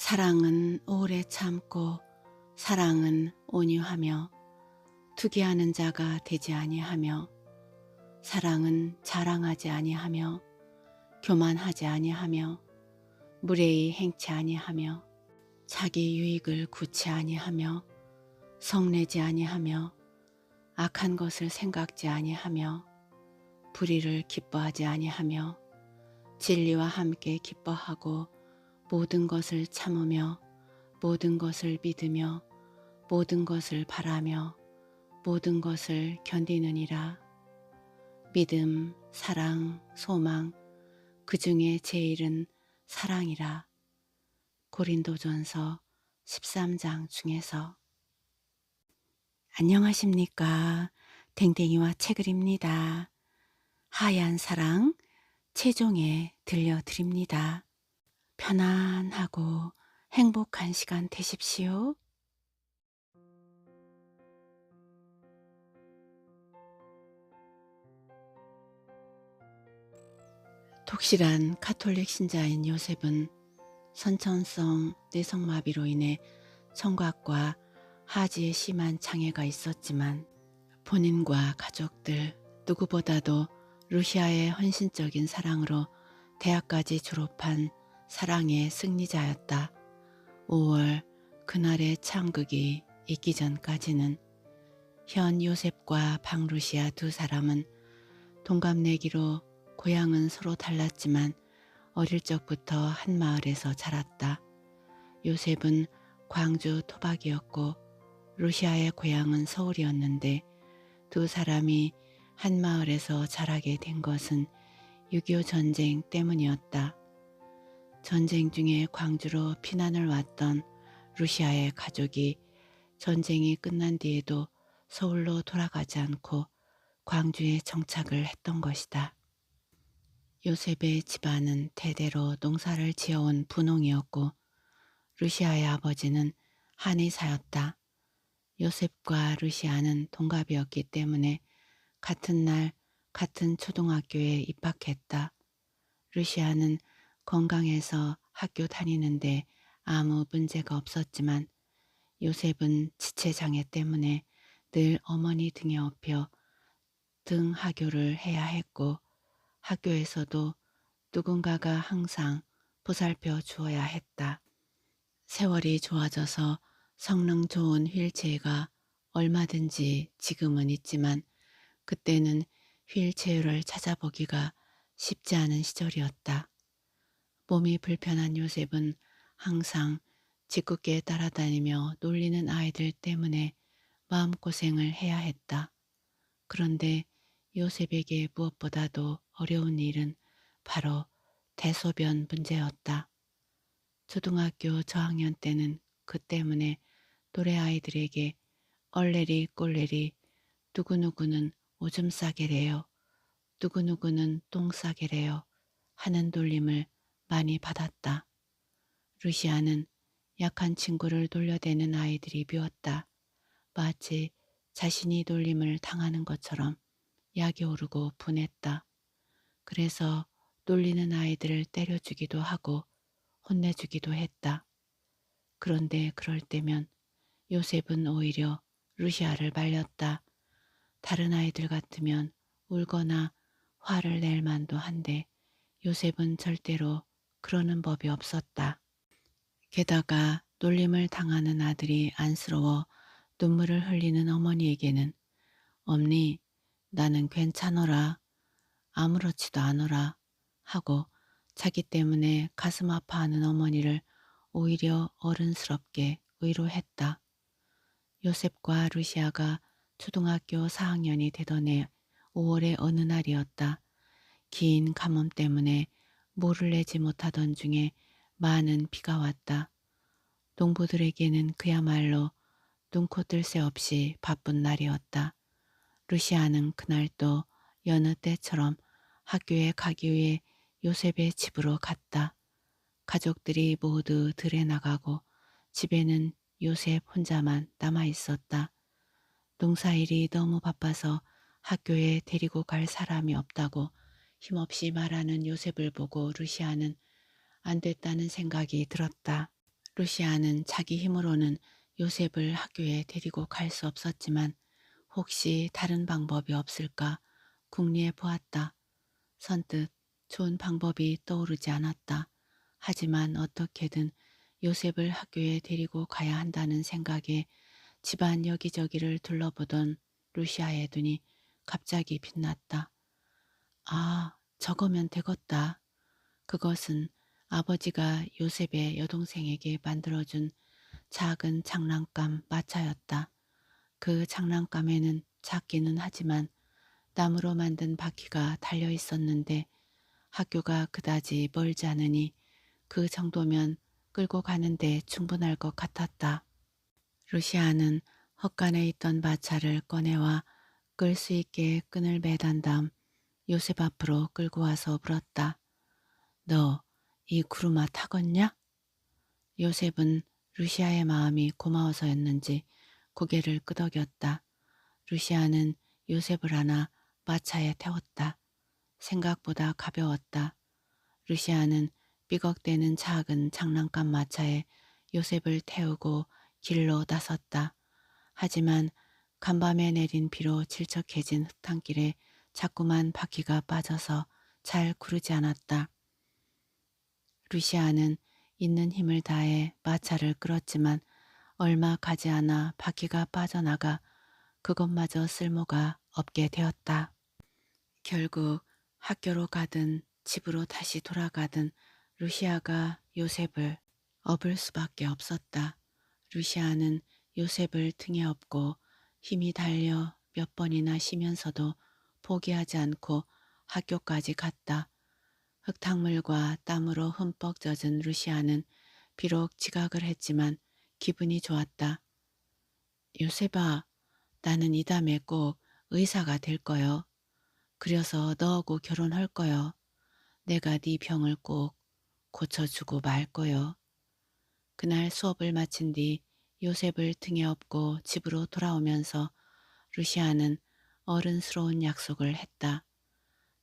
사랑은 오래 참고 사랑은 온유하며 투기하는 자가 되지 아니하며 사랑은 자랑하지 아니하며 교만하지 아니하며 무례히 행치 아니하며 자기 유익을 구치 아니하며 성내지 아니하며 악한 것을 생각지 아니하며 불의를 기뻐하지 아니하며 진리와 함께 기뻐하고 모든 것을 참으며 모든 것을 믿으며 모든 것을 바라며 모든 것을 견디느니라. 믿음, 사랑, 소망, 그 중에 제일은 사랑이라. 고린도전서 13장 중에서. 안녕하십니까. 댕댕이와 채글입니다. 하얀 사랑 최종에 들려드립니다. 편안하고 행복한 시간 되십시오. 독실한 가톨릭 신자인 요셉은 선천성 뇌성마비로 인해 청각과 하지에 심한 장애가 있었지만 본인과 가족들 누구보다도 루시아의 헌신적인 사랑으로 대학까지 졸업한 사랑의 승리자였다. 5월 그날의 창극이 있기 전까지는 현 요셉과 방루시아 두 사람은 동갑내기로 고향은 서로 달랐지만 어릴 적부터 한 마을에서 자랐다. 요셉은 광주 토박이었고 루시아의 고향은 서울이었는데 두 사람이 한 마을에서 자라게 된 것은 6.25 전쟁 때문이었다. 전쟁 중에 광주로 피난을 왔던 루시아의 가족이 전쟁이 끝난 뒤에도 서울로 돌아가지 않고 광주에 정착을 했던 것이다. 요셉의 집안은 대대로 농사를 지어온 분홍이었고 루시아의 아버지는 한의사였다. 요셉과 루시아는 동갑이었기 때문에 같은 날 같은 초등학교에 입학했다. 루시아는 건강해서 학교 다니는데 아무 문제가 없었지만 요셉은 지체장애 때문에 늘 어머니 등에 업혀 등하교를 해야 했고 학교에서도 누군가가 항상 보살펴 주어야 했다. 세월이 좋아져서 성능 좋은 휠체어가 얼마든지 지금은 있지만 그때는 휠체어를 찾아보기가 쉽지 않은 시절이었다. 몸이 불편한 요셉은 항상 짓궂게 따라다니며 놀리는 아이들 때문에 마음고생을 해야 했다. 그런데 요셉에게 무엇보다도 어려운 일은 바로 대소변 문제였다. 초등학교 저학년 때는 그 때문에 또래 아이들에게 얼레리 꼴레리 누구누구는 오줌 싸게래요. 누구누구는 똥 싸게래요. 하는 놀림을 많이 받았다. 루시아는 약한 친구를 놀려대는 아이들이 미웠다. 마치 자신이 놀림을 당하는 것처럼 약이 오르고 분했다. 그래서 놀리는 아이들을 때려주기도 하고 혼내주기도 했다. 그런데 그럴 때면 요셉은 오히려 루시아를 말렸다. 다른 아이들 같으면 울거나 화를 낼 만도 한데 요셉은 절대로 그러는 법이 없었다. 게다가 놀림을 당하는 아들이 안쓰러워 눈물을 흘리는 어머니에게는 엄니 나는 괜찮어라 아무렇지도 않어라 하고 자기 때문에 가슴 아파하는 어머니를 오히려 어른스럽게 위로했다. 요셉과 루시아가 초등학교 4학년이 되던 해 5월의 어느 날이었다. 긴 가뭄 때문에 물을 내지 못하던 중에 많은 비가 왔다. 농부들에게는 그야말로 눈코 뜰 새 없이 바쁜 날이었다. 루시아는 그날 또 여느 때처럼 학교에 가기 위해 요셉의 집으로 갔다. 가족들이 모두 들에 나가고 집에는 요셉 혼자만 남아 있었다. 농사일이 너무 바빠서 학교에 데리고 갈 사람이 없다고 힘없이 말하는 요셉을 보고 루시아는 안 됐다는 생각이 들었다. 루시아는 자기 힘으로는 요셉을 학교에 데리고 갈 수 없었지만 혹시 다른 방법이 없을까 궁리해 보았다. 선뜻 좋은 방법이 떠오르지 않았다. 하지만 어떻게든 요셉을 학교에 데리고 가야 한다는 생각에 집안 여기저기를 둘러보던 루시아의 눈이 갑자기 빛났다. 아, 저거면 되겠다. 그것은 아버지가 요셉의 여동생에게 만들어준 작은 장난감 마차였다. 그 장난감에는 작기는 하지만 나무로 만든 바퀴가 달려 있었는데 학교가 그다지 멀지 않으니 그 정도면 끌고 가는데 충분할 것 같았다. 루시아는 헛간에 있던 마차를 꺼내와 끌 수 있게 끈을 매단 다음 요셉 앞으로 끌고 와서 물었다. 너 이 구루마 타겄냐? 요셉은 루시아의 마음이 고마워서였는지 고개를 끄덕였다. 루시아는 요셉을 안아 마차에 태웠다. 생각보다 가벼웠다. 루시아는 삐걱대는 작은 장난감 마차에 요셉을 태우고 길로 나섰다. 하지만 간밤에 내린 비로 질척해진 흙탕길에 자꾸만 바퀴가 빠져서 잘 구르지 않았다. 루시아는 있는 힘을 다해 마차를 끌었지만 얼마 가지 않아 바퀴가 빠져나가 그것마저 쓸모가 없게 되었다. 결국 학교로 가든 집으로 다시 돌아가든 루시아가 요셉을 업을 수밖에 없었다. 루시아는 요셉을 등에 업고 힘이 달려 몇 번이나 쉬면서도 포기하지 않고 학교까지 갔다. 흙탕물과 땀으로 흠뻑 젖은 루시아는 비록 지각을 했지만 기분이 좋았다. 요셉아, 나는 이 다음에 꼭 의사가 될 거요. 그려서 너하고 결혼할 거요. 내가 네 병을 꼭 고쳐주고 말 거요. 그날 수업을 마친 뒤 요셉을 등에 업고 집으로 돌아오면서 루시아는 어른스러운 약속을 했다.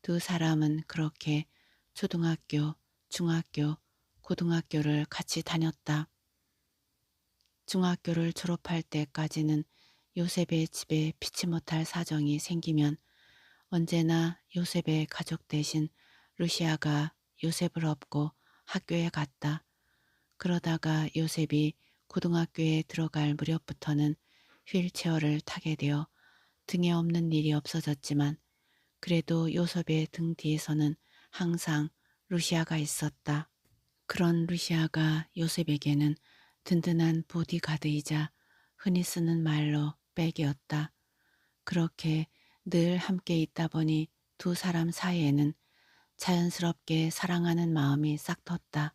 두 사람은 그렇게 초등학교, 중학교, 고등학교를 같이 다녔다. 중학교를 졸업할 때까지는 요셉의 집에 피치 못할 사정이 생기면 언제나 요셉의 가족 대신 루시아가 요셉을 업고 학교에 갔다. 그러다가 요셉이 고등학교에 들어갈 무렵부터는 휠체어를 타게 되어 등에 업는 일이 없어졌지만 그래도 요셉의 등 뒤에서는 항상 루시아가 있었다. 그런 루시아가 요셉에게는 든든한 보디가드이자 흔히 쓰는 말로 백이었다. 그렇게 늘 함께 있다 보니 두 사람 사이에는 자연스럽게 사랑하는 마음이 싹텄다.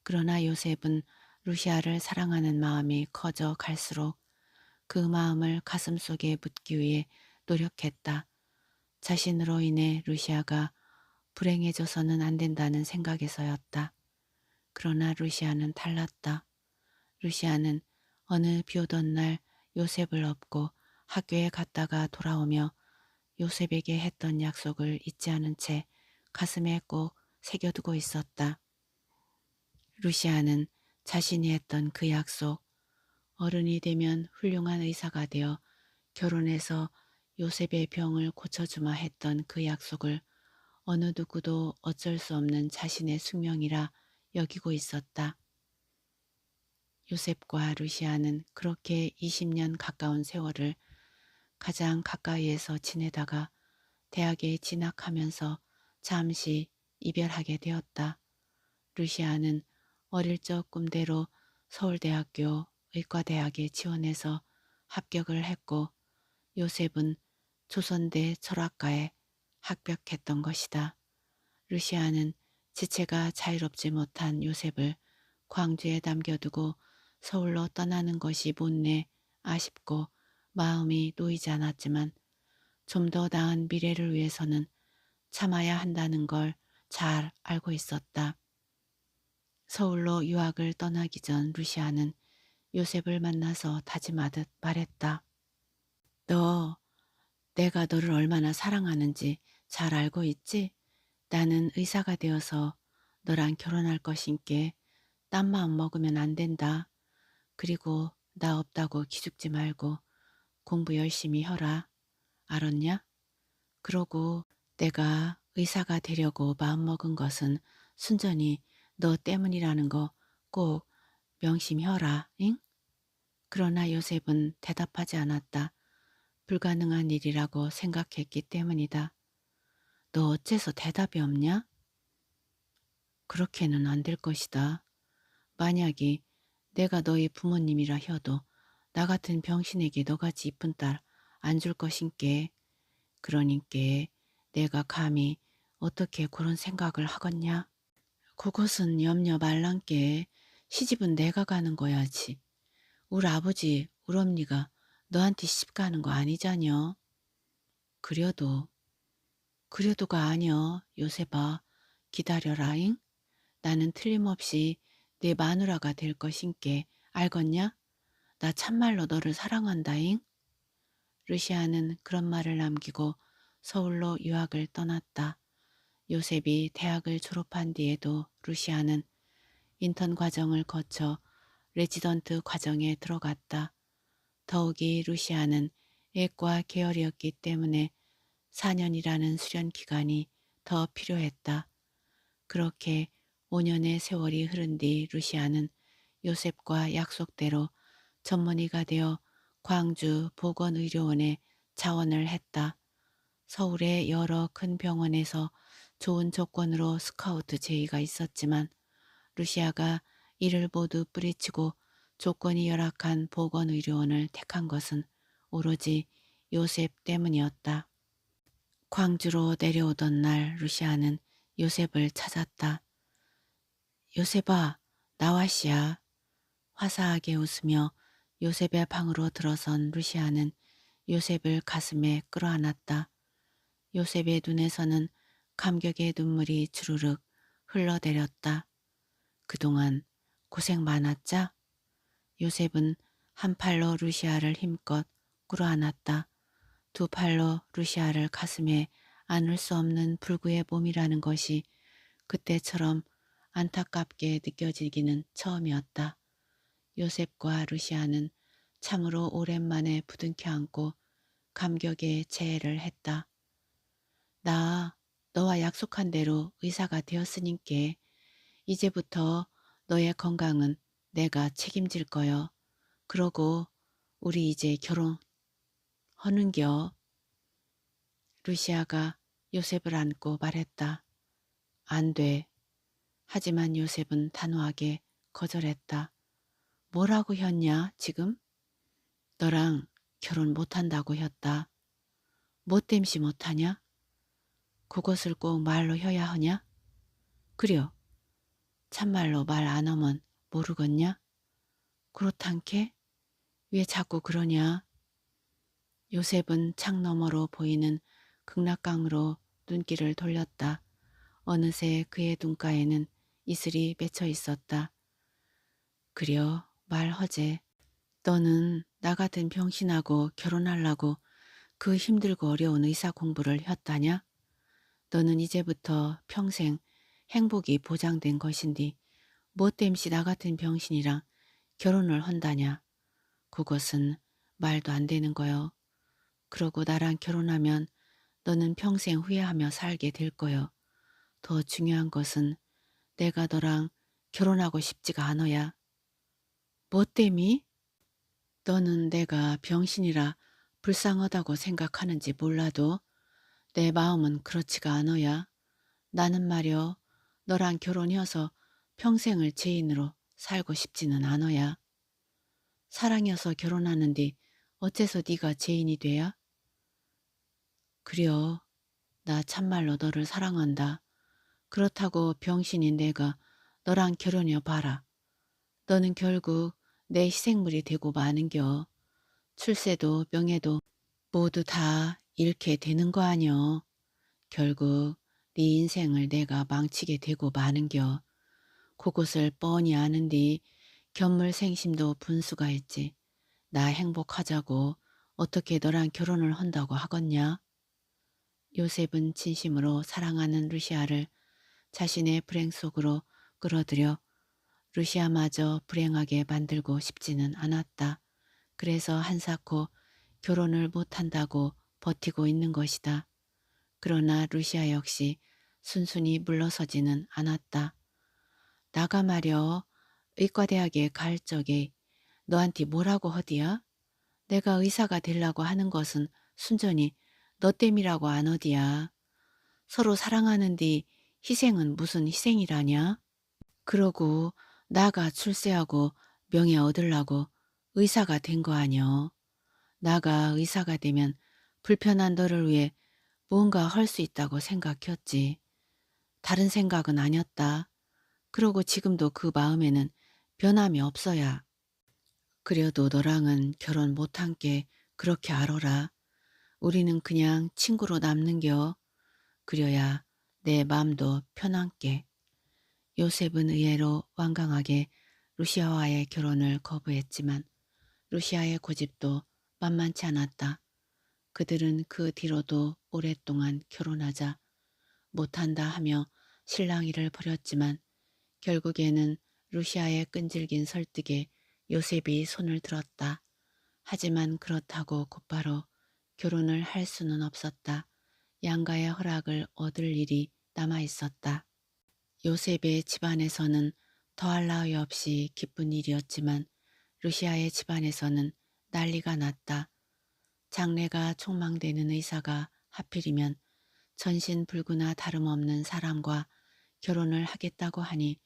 그러나 요셉은 루시아를 사랑하는 마음이 커져 갈수록 그 마음을 가슴속에 묻기 위해 노력했다. 자신으로 인해 루시아가 불행해져서는 안 된다는 생각에서였다. 그러나 루시아는 달랐다. 루시아는 어느 비오던 날 요셉을 업고 학교에 갔다가 돌아오며 요셉에게 했던 약속을 잊지 않은 채 가슴에 꼭 새겨두고 있었다. 루시아는 자신이 했던 그 약속, 어른이 되면 훌륭한 의사가 되어 결혼해서 요셉의 병을 고쳐주마 했던 그 약속을 어느 누구도 어쩔 수 없는 자신의 숙명이라 여기고 있었다. 요셉과 루시아는 그렇게 20년 가까운 세월을 가장 가까이에서 지내다가 대학에 진학하면서 잠시 이별하게 되었다. 루시아는 어릴 적 꿈대로 서울대학교 의과대학에 지원해서 합격을 했고 요셉은 조선대 철학과에 합격했던 것이다. 루시아는 지체가 자유롭지 못한 요셉을 광주에 남겨두고 서울로 떠나는 것이 못내 아쉽고 마음이 놓이지 않았지만 좀 더 나은 미래를 위해서는 참아야 한다는 걸 잘 알고 있었다. 서울로 유학을 떠나기 전 루시아는 요셉을 만나서 다짐하듯 말했다. 너 내가 너를 얼마나 사랑하는지 잘 알고 있지? 나는 의사가 되어서 너랑 결혼할 것인께 딴 마음 먹으면 안 된다. 그리고 나 없다고 기죽지 말고 공부 열심히 해라. 알았냐? 그러고 내가 의사가 되려고 마음먹은 것은 순전히 너 때문이라는 거 꼭 명심해라. 잉? 그러나 요셉은 대답하지 않았다. 불가능한 일이라고 생각했기 때문이다. 너 어째서 대답이 없냐? 그렇게는 안 될 것이다. 만약에 내가 너의 부모님이라 해도 나 같은 병신에게 너같이 이쁜 딸 안 줄 것인께. 그러니께 내가 감히 어떻게 그런 생각을 하겠냐? 그것은 염려 말란께. 시집은 내가 가는 거야지. 우리 아버지 우리 엄니가 너한테 시집 가는 거 아니자녀. 그려도 그려도가 아니여. 요셉아 기다려라잉. 나는 틀림없이 내 마누라가 될 것인께. 알겠냐? 나 참말로 너를 사랑한다잉. 루시아는 그런 말을 남기고 서울로 유학을 떠났다. 요셉이 대학을 졸업한 뒤에도 루시아는 인턴 과정을 거쳐 레지던트 과정에 들어갔다. 더욱이 루시아는 예과 계열이었기 때문에 4년이라는 수련 기간이 더 필요했다. 그렇게 5년의 세월이 흐른 뒤 루시아는 요셉과 약속대로 전문의가 되어 광주 보건의료원에 자원을 했다. 서울의 여러 큰 병원에서 좋은 조건으로 스카우트 제의가 있었지만 루시아가 이를 모두 뿌리치고 조건이 열악한 보건의료원을 택한 것은 오로지 요셉 때문이었다. 광주로 내려오던 날 루시아는 요셉을 찾았다. 요셉아, 나와시야. 화사하게 웃으며 요셉의 방으로 들어선 루시아는 요셉을 가슴에 끌어안았다. 요셉의 눈에서는 감격의 눈물이 주르륵 흘러내렸다. 그동안 고생 많았자? 요셉은 한 팔로 루시아를 힘껏 끌어안았다. 두 팔로 루시아를 가슴에 안을 수 없는 불구의 몸이라는 것이 그때처럼 안타깝게 느껴지기는 처음이었다. 요셉과 루시아는 참으로 오랜만에 부둥켜 안고 감격에 재해를 했다. 나 너와 약속한 대로 의사가 되었으니께 이제부터 너의 건강은 내가 책임질 거여. 그러고 우리 이제 결혼하는겨. 루시아가 요셉을 안고 말했다. 안 돼. 하지만 요셉은 단호하게 거절했다. 뭐라고 했냐 지금? 너랑 결혼 못한다고 했다. 뭐 땜시 못하냐? 그것을 꼭 말로 해야 하냐? 그려. 참말로 말 안 하면 모르겠냐? 그렇단께? 왜 자꾸 그러냐? 요셉은 창 너머로 보이는 극락강으로 눈길을 돌렸다. 어느새 그의 눈가에는 이슬이 맺혀 있었다. 그려 말허제. 너는 나 같은 병신하고 결혼하려고 그 힘들고 어려운 의사 공부를 했다냐? 너는 이제부터 평생 행복이 보장된 것인디 뭐 땜시 나 같은 병신이랑 결혼을 한다냐? 그것은 말도 안 되는 거요. 그러고 나랑 결혼하면 너는 평생 후회하며 살게 될 거요. 더 중요한 것은 내가 너랑 결혼하고 싶지가 않아야. 뭐 땜이? 너는 내가 병신이라 불쌍하다고 생각하는지 몰라도 내 마음은 그렇지가 않아야. 나는 말여 너랑 결혼해서 평생을 죄인으로 살고 싶지는 않아야. 사랑해서 결혼하는데 어째서 네가 죄인이 돼야? 그려 나 참말로 너를 사랑한다. 그렇다고 병신인 내가 너랑 결혼해 봐라. 너는 결국 내 희생물이 되고 마는겨. 출세도 명예도 모두 다 잃게 되는 거 아니여. 결국 네 인생을 내가 망치게 되고 마는겨. 그것을 뻔히 아는디 견물생심도 분수가 있지. 나 행복하자고 어떻게 너랑 결혼을 한다고 하겠냐? 요셉은 진심으로 사랑하는 루시아를 자신의 불행 속으로 끌어들여 루시아마저 불행하게 만들고 싶지는 않았다. 그래서 한사코 결혼을 못한다고 버티고 있는 것이다. 그러나 루시아 역시 순순히 물러서지는 않았다. 나가 말여 의과대학에 갈 적에 너한테 뭐라고 허디야? 내가 의사가 되려고 하는 것은 순전히 너 땜이라고 안 어디야. 서로 사랑하는데 희생은 무슨 희생이라냐? 그러고 나가 출세하고 명예 얻으려고 의사가 된 거 아니여. 나가 의사가 되면 불편한 너를 위해 뭔가 할 수 있다고 생각했지. 다른 생각은 아니었다. 그러고 지금도 그 마음에는 변함이 없어야. 그래도 너랑은 결혼 못한 게 그렇게 알아라. 우리는 그냥 친구로 남는겨. 그려야 내 마음도 편한게. 요셉은 의외로 완강하게 루시아와의 결혼을 거부했지만 루시아의 고집도 만만치 않았다. 그들은 그 뒤로도 오랫동안 결혼하자 못한다 하며 실랑이를 벌였지만 결국에는 루시아의 끈질긴 설득에 요셉이 손을 들었다. 하지만 그렇다고 곧바로 결혼을 할 수는 없었다. 양가의 허락을 얻을 일이 남아 있었다. 요셉의 집안에서는 더할 나위 없이 기쁜 일이었지만 루시아의 집안에서는 난리가 났다. 장래가 촉망되는 의사가 하필이면 전신불구나 다름없는 사람과 결혼을 하겠다고 하니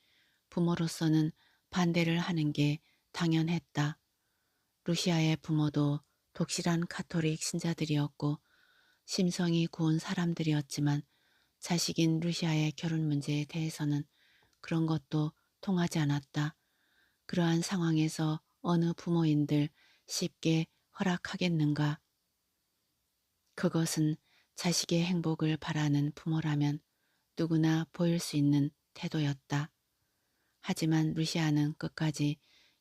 부모로서는 반대를 하는 게 당연했다. 루시아의 부모도 독실한 카톨릭 신자들이었고 심성이 고운 사람들이었지만 자식인 루시아의 결혼 문제에 대해서는 그런 것도 통하지 않았다. 그러한 상황에서 어느 부모인들 쉽게 허락하겠는가. 그것은 자식의 행복을 바라는 부모라면 누구나 보일 수 있는 태도였다. 하지만 루시아는 끝까지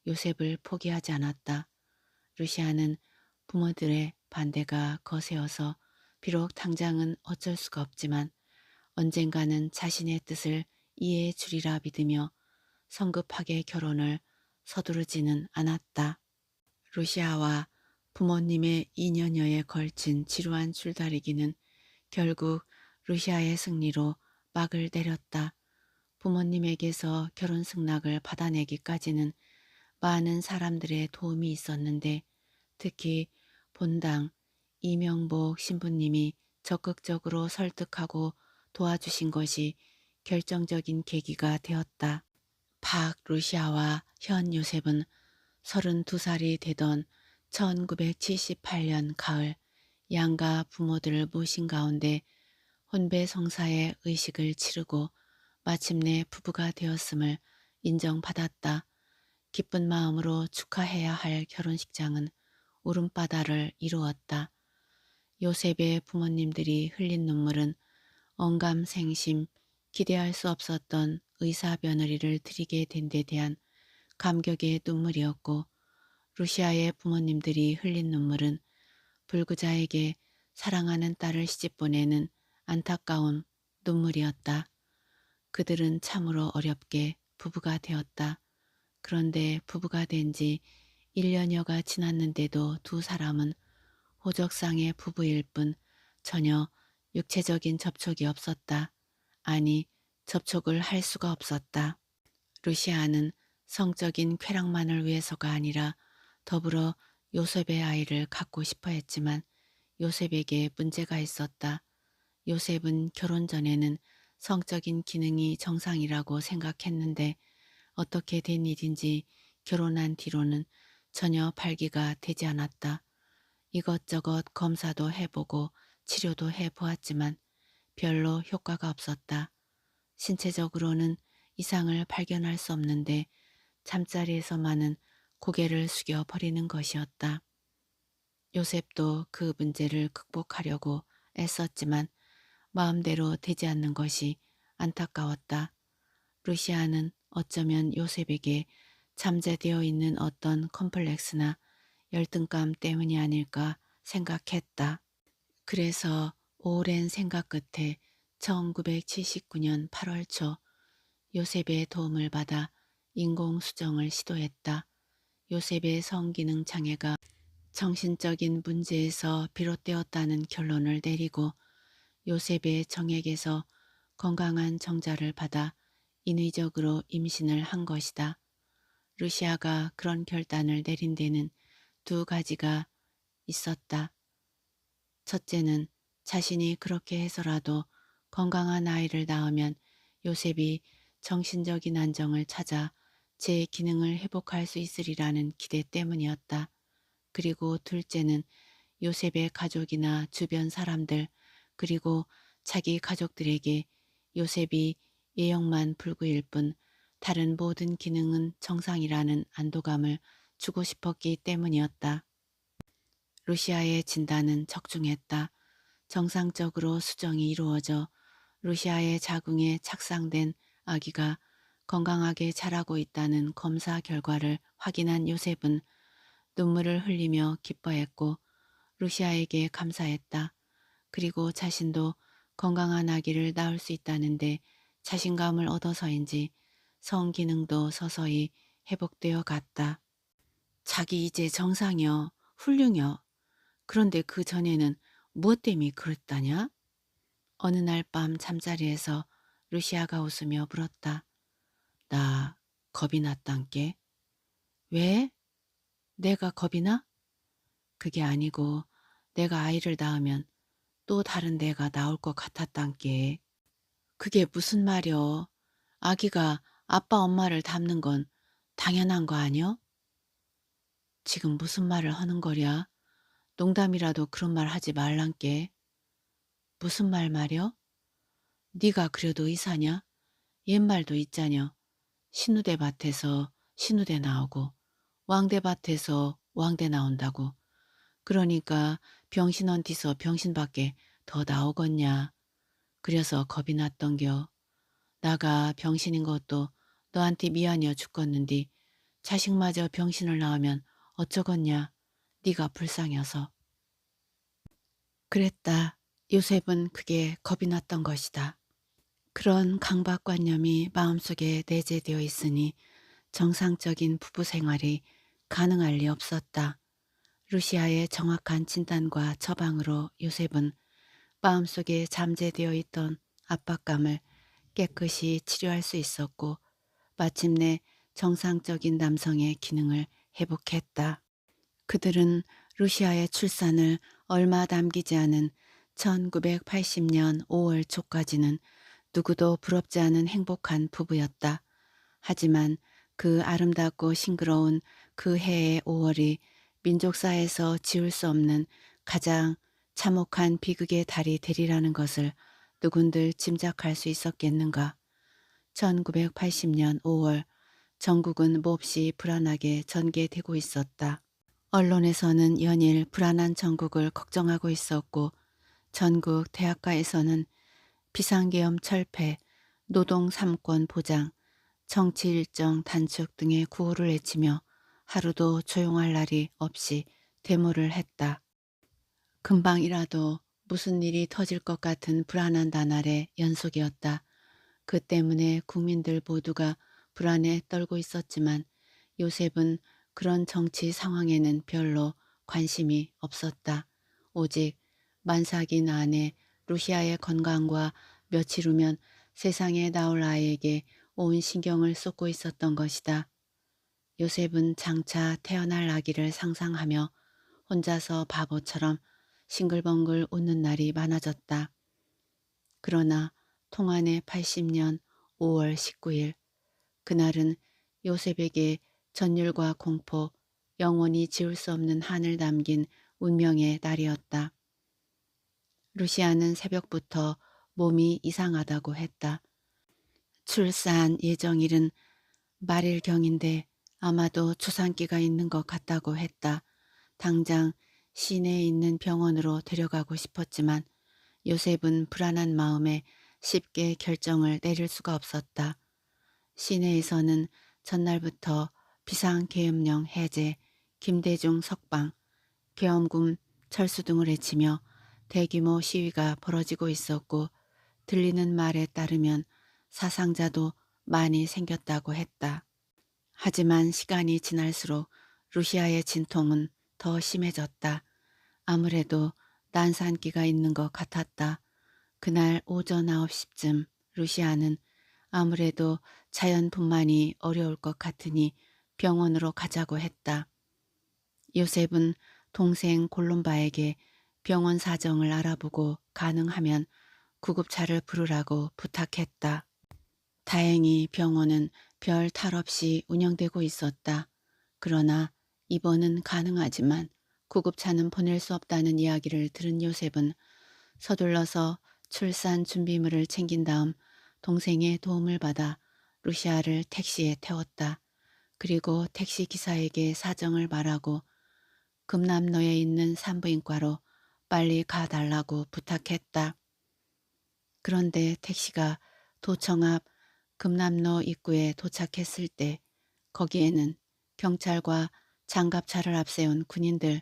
요셉을 포기하지 않았다. 루시아는 부모들의 반대가 거세어서 비록 당장은 어쩔 수가 없지만 언젠가는 자신의 뜻을 이해해 주리라 믿으며 성급하게 결혼을 서두르지는 않았다. 루시아와 부모님의 2년여에 걸친 지루한 줄다리기는 결국 루시아의 승리로 막을 내렸다. 부모님에게서 결혼 승낙을 받아내기까지는 많은 사람들의 도움이 있었는데 특히 본당 이명복 신부님이 적극적으로 설득하고 도와주신 것이 결정적인 계기가 되었다. 박 루시아와 현 요셉은 32살이 되던 1978년 가을 양가 부모들을 모신 가운데 혼배 성사의 의식을 치르고 마침내 부부가 되었음을 인정받았다. 기쁜 마음으로 축하해야 할 결혼식장은 울음바다를 이루었다. 요셉의 부모님들이 흘린 눈물은 언감생심 기대할 수 없었던 의사 며느리를 드리게 된 데 대한 감격의 눈물이었고 루시아의 부모님들이 흘린 눈물은 불구자에게 사랑하는 딸을 시집보내는 안타까운 눈물이었다. 그들은 참으로 어렵게 부부가 되었다. 그런데 부부가 된 지 1년여가 지났는데도 두 사람은 호적상의 부부일 뿐 전혀 육체적인 접촉이 없었다. 아니, 접촉을 할 수가 없었다. 루시아는 성적인 쾌락만을 위해서가 아니라 더불어 요셉의 아이를 갖고 싶어 했지만 요셉에게 문제가 있었다. 요셉은 결혼 전에는 성적인 기능이 정상이라고 생각했는데 어떻게 된 일인지 결혼한 뒤로는 전혀 발기가 되지 않았다. 이것저것 검사도 해보고 치료도 해보았지만 별로 효과가 없었다. 신체적으로는 이상을 발견할 수 없는데 잠자리에서만은 고개를 숙여 버리는 것이었다. 요셉도 그 문제를 극복하려고 애썼지만 마음대로 되지 않는 것이 안타까웠다. 루시아는 어쩌면 요셉에게 잠재되어 있는 어떤 컴플렉스나 열등감 때문이 아닐까 생각했다. 그래서 오랜 생각 끝에 1979년 8월 초 요셉의 도움을 받아 인공수정을 시도했다. 요셉의 성기능 장애가 정신적인 문제에서 비롯되었다는 결론을 내리고 요셉의 정액에서 건강한 정자를 받아 인위적으로 임신을 한 것이다. 루시아가 그런 결단을 내린 데는 두 가지가 있었다. 첫째는 자신이 그렇게 해서라도 건강한 아이를 낳으면 요셉이 정신적인 안정을 찾아 제 기능을 회복할 수 있으리라는 기대 때문이었다. 그리고 둘째는 요셉의 가족이나 주변 사람들 그리고 자기 가족들에게 요셉이 예형만 불구일 뿐 다른 모든 기능은 정상이라는 안도감을 주고 싶었기 때문이었다. 루시아의 진단은 적중했다. 정상적으로 수정이 이루어져 루시아의 자궁에 착상된 아기가 건강하게 자라고 있다는 검사 결과를 확인한 요셉은 눈물을 흘리며 기뻐했고 루시아에게 감사했다. 그리고 자신도 건강한 아기를 낳을 수 있다는데 자신감을 얻어서인지 성기능도 서서히 회복되어 갔다. 자기 이제 정상이여, 훌륭여. 그런데 그 전에는 무엇 때문에 그랬다냐? 어느 날 밤 잠자리에서 루시아가 웃으며 물었다. 나 겁이 났단께. 왜? 내가 겁이 나? 그게 아니고 내가 아이를 낳으면 또 다른 데가 나올 것 같았단께. 그게 무슨 말이여? 아기가 아빠 엄마를 닮는 건 당연한 거 아니여? 지금 무슨 말을 하는 거랴? 농담이라도 그런 말 하지 말란께. 무슨 말 말여? 네가 그래도 의사냐? 옛말도 있자녀. 신우대 밭에서 신우대 나오고 왕대 밭에서 왕대 나온다고. 그러니까 병신언티서 병신밖에 더 나오겠냐. 그래서 겁이 났던겨. 나가 병신인 것도 너한테 미안해어 죽겠는디 자식마저 병신을 낳으면 어쩌겠냐. 네가 불쌍해서. 그랬다. 요셉은 그게 겁이 났던 것이다. 그런 강박관념이 마음속에 내재되어 있으니 정상적인 부부 생활이 가능할 리 없었다. 루시아의 정확한 진단과 처방으로 요셉은 마음속에 잠재되어 있던 압박감을 깨끗이 치료할 수 있었고 마침내 정상적인 남성의 기능을 회복했다. 그들은 루시아의 출산을 얼마 남기지 않은 1980년 5월 초까지는 누구도 부럽지 않은 행복한 부부였다. 하지만 그 아름답고 싱그러운 그 해의 5월이 민족사에서 지울 수 없는 가장 참혹한 비극의 달이 되리라는 것을 누군들 짐작할 수 있었겠는가. 1980년 5월 전국은 몹시 불안하게 전개되고 있었다. 언론에서는 연일 불안한 전국을 걱정하고 있었고 전국 대학가에서는 비상계엄 철폐, 노동 3권 보장, 정치 일정 단축 등의 구호를 외치며 하루도 조용할 날이 없이 데모를 했다. 금방이라도 무슨 일이 터질 것 같은 불안한 나날의 연속이었다. 그 때문에 국민들 모두가 불안에 떨고 있었지만 요셉은 그런 정치 상황에는 별로 관심이 없었다. 오직 만삭인 아내 루시아의 건강과 며칠 후면 세상에 나올 아이에게 온 신경을 쏟고 있었던 것이다. 요셉은 장차 태어날 아기를 상상하며 혼자서 바보처럼 싱글벙글 웃는 날이 많아졌다. 그러나 통한의 80년 5월 19일 그날은 요셉에게 전율과 공포, 영원히 지울 수 없는 한을 남긴 운명의 날이었다. 루시아는 새벽부터 몸이 이상하다고 했다. 출산 예정일은 말일경인데 아마도 초산기가 있는 것 같다고 했다. 당장 시내에 있는 병원으로 데려가고 싶었지만 요셉은 불안한 마음에 쉽게 결정을 내릴 수가 없었다. 시내에서는 전날부터 비상계엄령 해제, 김대중 석방, 계엄군 철수 등을 외치며 대규모 시위가 벌어지고 있었고 들리는 말에 따르면 사상자도 많이 생겼다고 했다. 하지만 시간이 지날수록 루시아의 진통은 더 심해졌다. 아무래도 난산기가 있는 것 같았다. 그날 오전 9시쯤 루시아는 아무래도 자연분만이 어려울 것 같으니 병원으로 가자고 했다. 요셉은 동생 골롬바에게 병원 사정을 알아보고 가능하면 구급차를 부르라고 부탁했다. 다행히 병원은 별 탈 없이 운영되고 있었다. 그러나 입원은 가능하지만 구급차는 보낼 수 없다는 이야기를 들은 요셉은 서둘러서 출산 준비물을 챙긴 다음 동생의 도움을 받아 루시아를 택시에 태웠다. 그리고 택시 기사에게 사정을 말하고 금남로에 있는 산부인과로 빨리 가달라고 부탁했다. 그런데 택시가 도청 앞 금남로 입구에 도착했을 때 거기에는 경찰과 장갑차를 앞세운 군인들,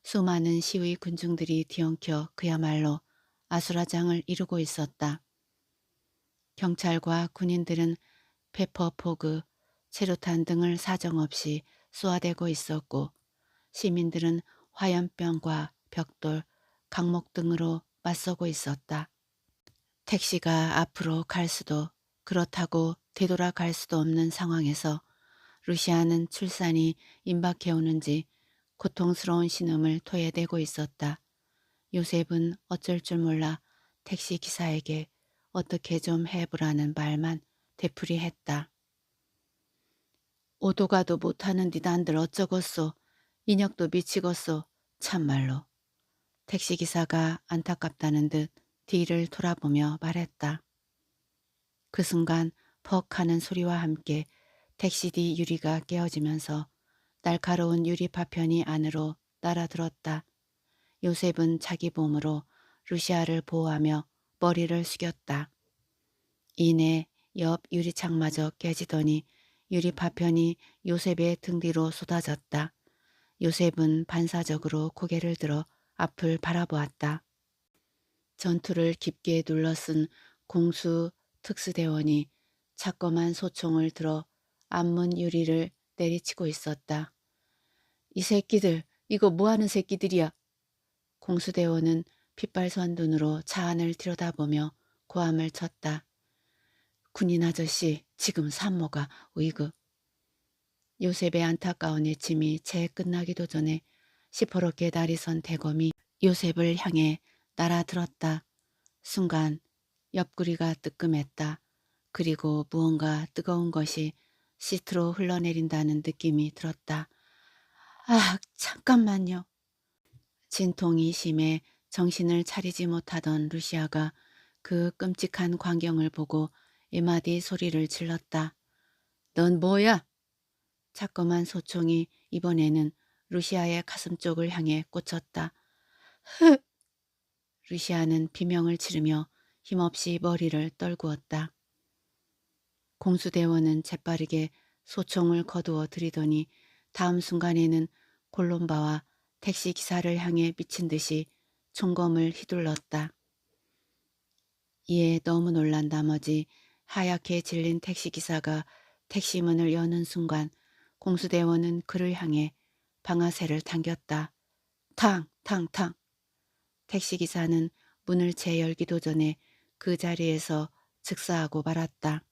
수많은 시위 군중들이 뒤엉켜 그야말로 아수라장을 이루고 있었다. 경찰과 군인들은 페퍼포그, 체류탄 등을 사정없이 쏘아대고 있었고 시민들은 화염병과 벽돌, 강목 등으로 맞서고 있었다. 택시가 앞으로 갈 수도 그렇다고 되돌아갈 수도 없는 상황에서 루시아는 출산이 임박해오는지 고통스러운 신음을 토해대고 있었다. 요셉은 어쩔 줄 몰라 택시 기사에게 어떻게 좀 해보라는 말만 되풀이했다. 오도 가도 못하는 니단들 어쩌겠소. 인혁도 미치겠소. 참말로. 택시기사가 안타깝다는 듯 뒤를 돌아보며 말했다. 그 순간 퍽 하는 소리와 함께 택시 뒤 유리가 깨어지면서 날카로운 유리 파편이 안으로 날아들었다. 요셉은 자기 몸으로 루시아를 보호하며 머리를 숙였다. 이내 옆 유리창마저 깨지더니 유리 파편이 요셉의 등 뒤로 쏟아졌다. 요셉은 반사적으로 고개를 들어 앞을 바라보았다. 전투를 깊게 둘러쓴 공수 특수대원이 차검한 소총을 들어 앞문 유리를 내리치고 있었다. 이 새끼들, 이거 뭐하는 새끼들이야? 공수대원은 핏발선 눈으로 차 안을 들여다보며 고함을 쳤다. 군인 아저씨, 지금 산모가 으이그. 요셉의 안타까운 애침이 채 끝나기도 전에 시퍼렇게 날이 선 대검이 요셉을 향해 날아들었다. 순간 옆구리가 뜨끔했다. 그리고 무언가 뜨거운 것이 시트로 흘러내린다는 느낌이 들었다. 아, 잠깐만요. 진통이 심해 정신을 차리지 못하던 루시아가 그 끔찍한 광경을 보고 에마디 소리를 질렀다. 넌 뭐야? 자그만 소총이 이번에는 루시아의 가슴 쪽을 향해 꽂혔다. 흑! 루시아는 비명을 지르며 힘없이 머리를 떨구었다. 공수대원은 재빠르게 소총을 거두어 들이더니 다음 순간에는 골롬바와 택시기사를 향해 미친 듯이 총검을 휘둘렀다. 이에 너무 놀란 나머지 하얗게 질린 택시기사가 택시문을 여는 순간 공수대원은 그를 향해 방아쇠를 당겼다. 탕! 탕! 탕! 택시기사는 문을 채 열기도 전에 그 자리에서 즉사하고 말았다.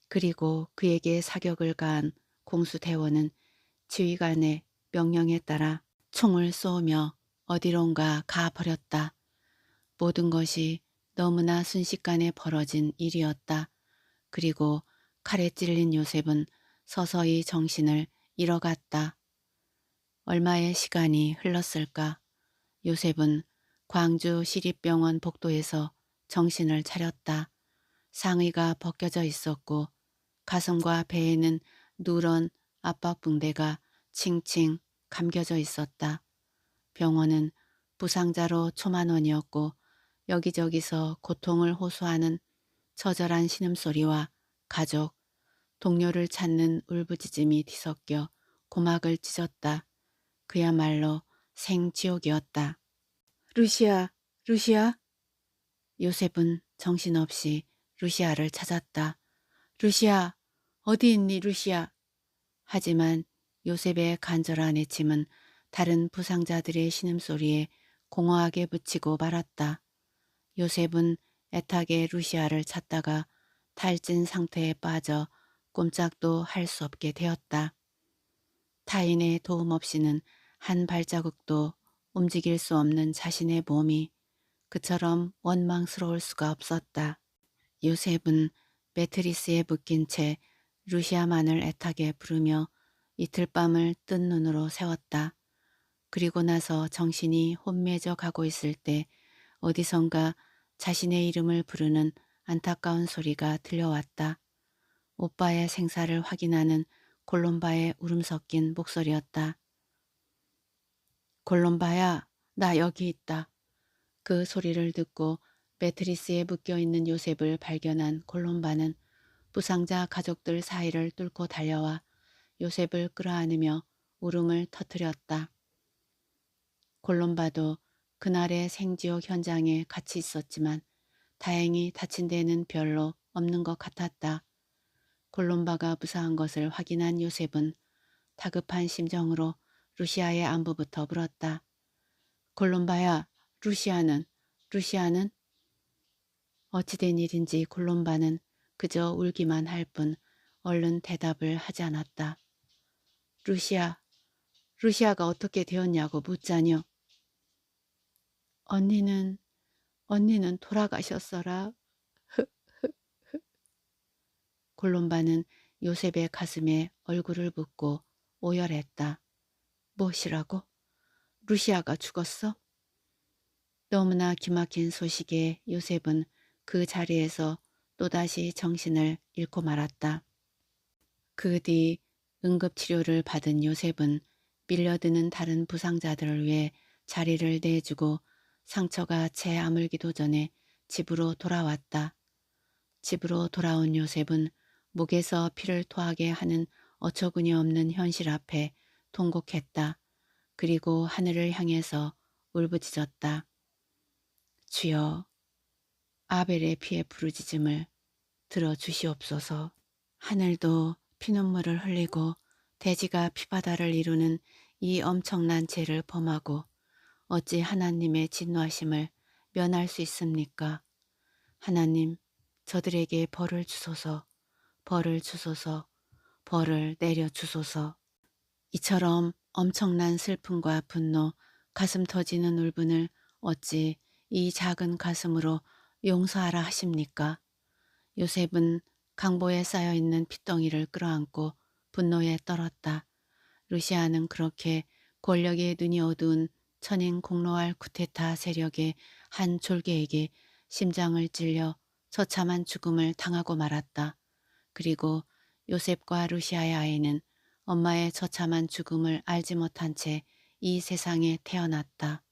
그리고 그에게 사격을 가한 공수대원은 지휘관의 명령에 따라 총을 쏘며 어디론가 가버렸다. 모든 것이 너무나 순식간에 벌어진 일이었다. 그리고 칼에 찔린 요셉은 서서히 정신을 잃어갔다. 얼마의 시간이 흘렀을까? 요셉은 광주 시립병원 복도에서 정신을 차렸다. 상의가 벗겨져 있었고 가슴과 배에는 누런 압박붕대가 칭칭 감겨져 있었다. 병원은 부상자로 초만원이었고 여기저기서 고통을 호소하는 처절한 신음소리와 가족, 동료를 찾는 울부짖음이 뒤섞여 고막을 찢었다. 그야말로 생지옥이었다. 루시아, 루시아? 요셉은 정신없이 루시아를 찾았다. 루시아, 어디 있니 루시아? 하지만 요셉의 간절한 애침은 다른 부상자들의 신음소리에 공허하게 묻히고 말았다. 요셉은 애타게 루시아를 찾다가 탈진 상태에 빠져 꼼짝도 할 수 없게 되었다. 타인의 도움 없이는 한 발자국도 움직일 수 없는 자신의 몸이 그처럼 원망스러울 수가 없었다. 요셉은 매트리스에 묶인 채 루시아만을 애타게 부르며 이틀 밤을 뜬 눈으로 세웠다. 그리고 나서 정신이 혼미해져 가고 있을 때 어디선가 자신의 이름을 부르는 안타까운 소리가 들려왔다. 오빠의 생사를 확인하는 콜롬바의 울음 섞인 목소리였다. 콜롬바야, 나 여기 있다. 그 소리를 듣고 매트리스에 묶여있는 요셉을 발견한 콜롬바는 부상자 가족들 사이를 뚫고 달려와 요셉을 끌어안으며 울음을 터뜨렸다. 콜롬바도 그날의 생지옥 현장에 같이 있었지만 다행히 다친 데는 별로 없는 것 같았다. 콜롬바가 무사한 것을 확인한 요셉은 다급한 심정으로 루시아의 안부부터 물었다. 콜롬바야, 루시아는? 어찌된 일인지 콜롬바는 그저 울기만 할 뿐 얼른 대답을 하지 않았다. 루시아, 루시아가 어떻게 되었냐고 묻자뇨. 언니는 돌아가셨어라. 콜롬바는 요셉의 가슴에 얼굴을 묻고 오열했다. 무엇이라고? 루시아가 죽었어? 너무나 기막힌 소식에 요셉은 그 자리에서 또다시 정신을 잃고 말았다. 그 뒤 응급치료를 받은 요셉은 밀려드는 다른 부상자들을 위해 자리를 내주고 상처가 채 아물기도 전에 집으로 돌아왔다. 집으로 돌아온 요셉은 목에서 피를 토하게 하는 어처구니 없는 현실 앞에 통곡했다. 그리고 하늘을 향해서 울부짖었다. 주여, 아벨의 피의 부르짖음을 들어주시옵소서. 하늘도 피눈물을 흘리고 대지가 피바다를 이루는 이 엄청난 죄를 범하고 어찌 하나님의 진노하심을 면할 수 있습니까? 하나님, 저들에게 벌을 주소서, 벌을 주소서, 벌을 내려주소서. 이처럼 엄청난 슬픔과 분노, 가슴 터지는 울분을 어찌 이 작은 가슴으로 용서하라 하십니까? 요셉은 강보에 쌓여있는 핏덩이를 끌어안고 분노에 떨었다. 루시아는 그렇게 권력의 눈이 어두운 천인 공로할 쿠데타 세력의 한 졸개에게 심장을 찔려 처참한 죽음을 당하고 말았다. 그리고 요셉과 루시아의 아이는 엄마의 처참한 죽음을 알지 못한 채 이 세상에 태어났다.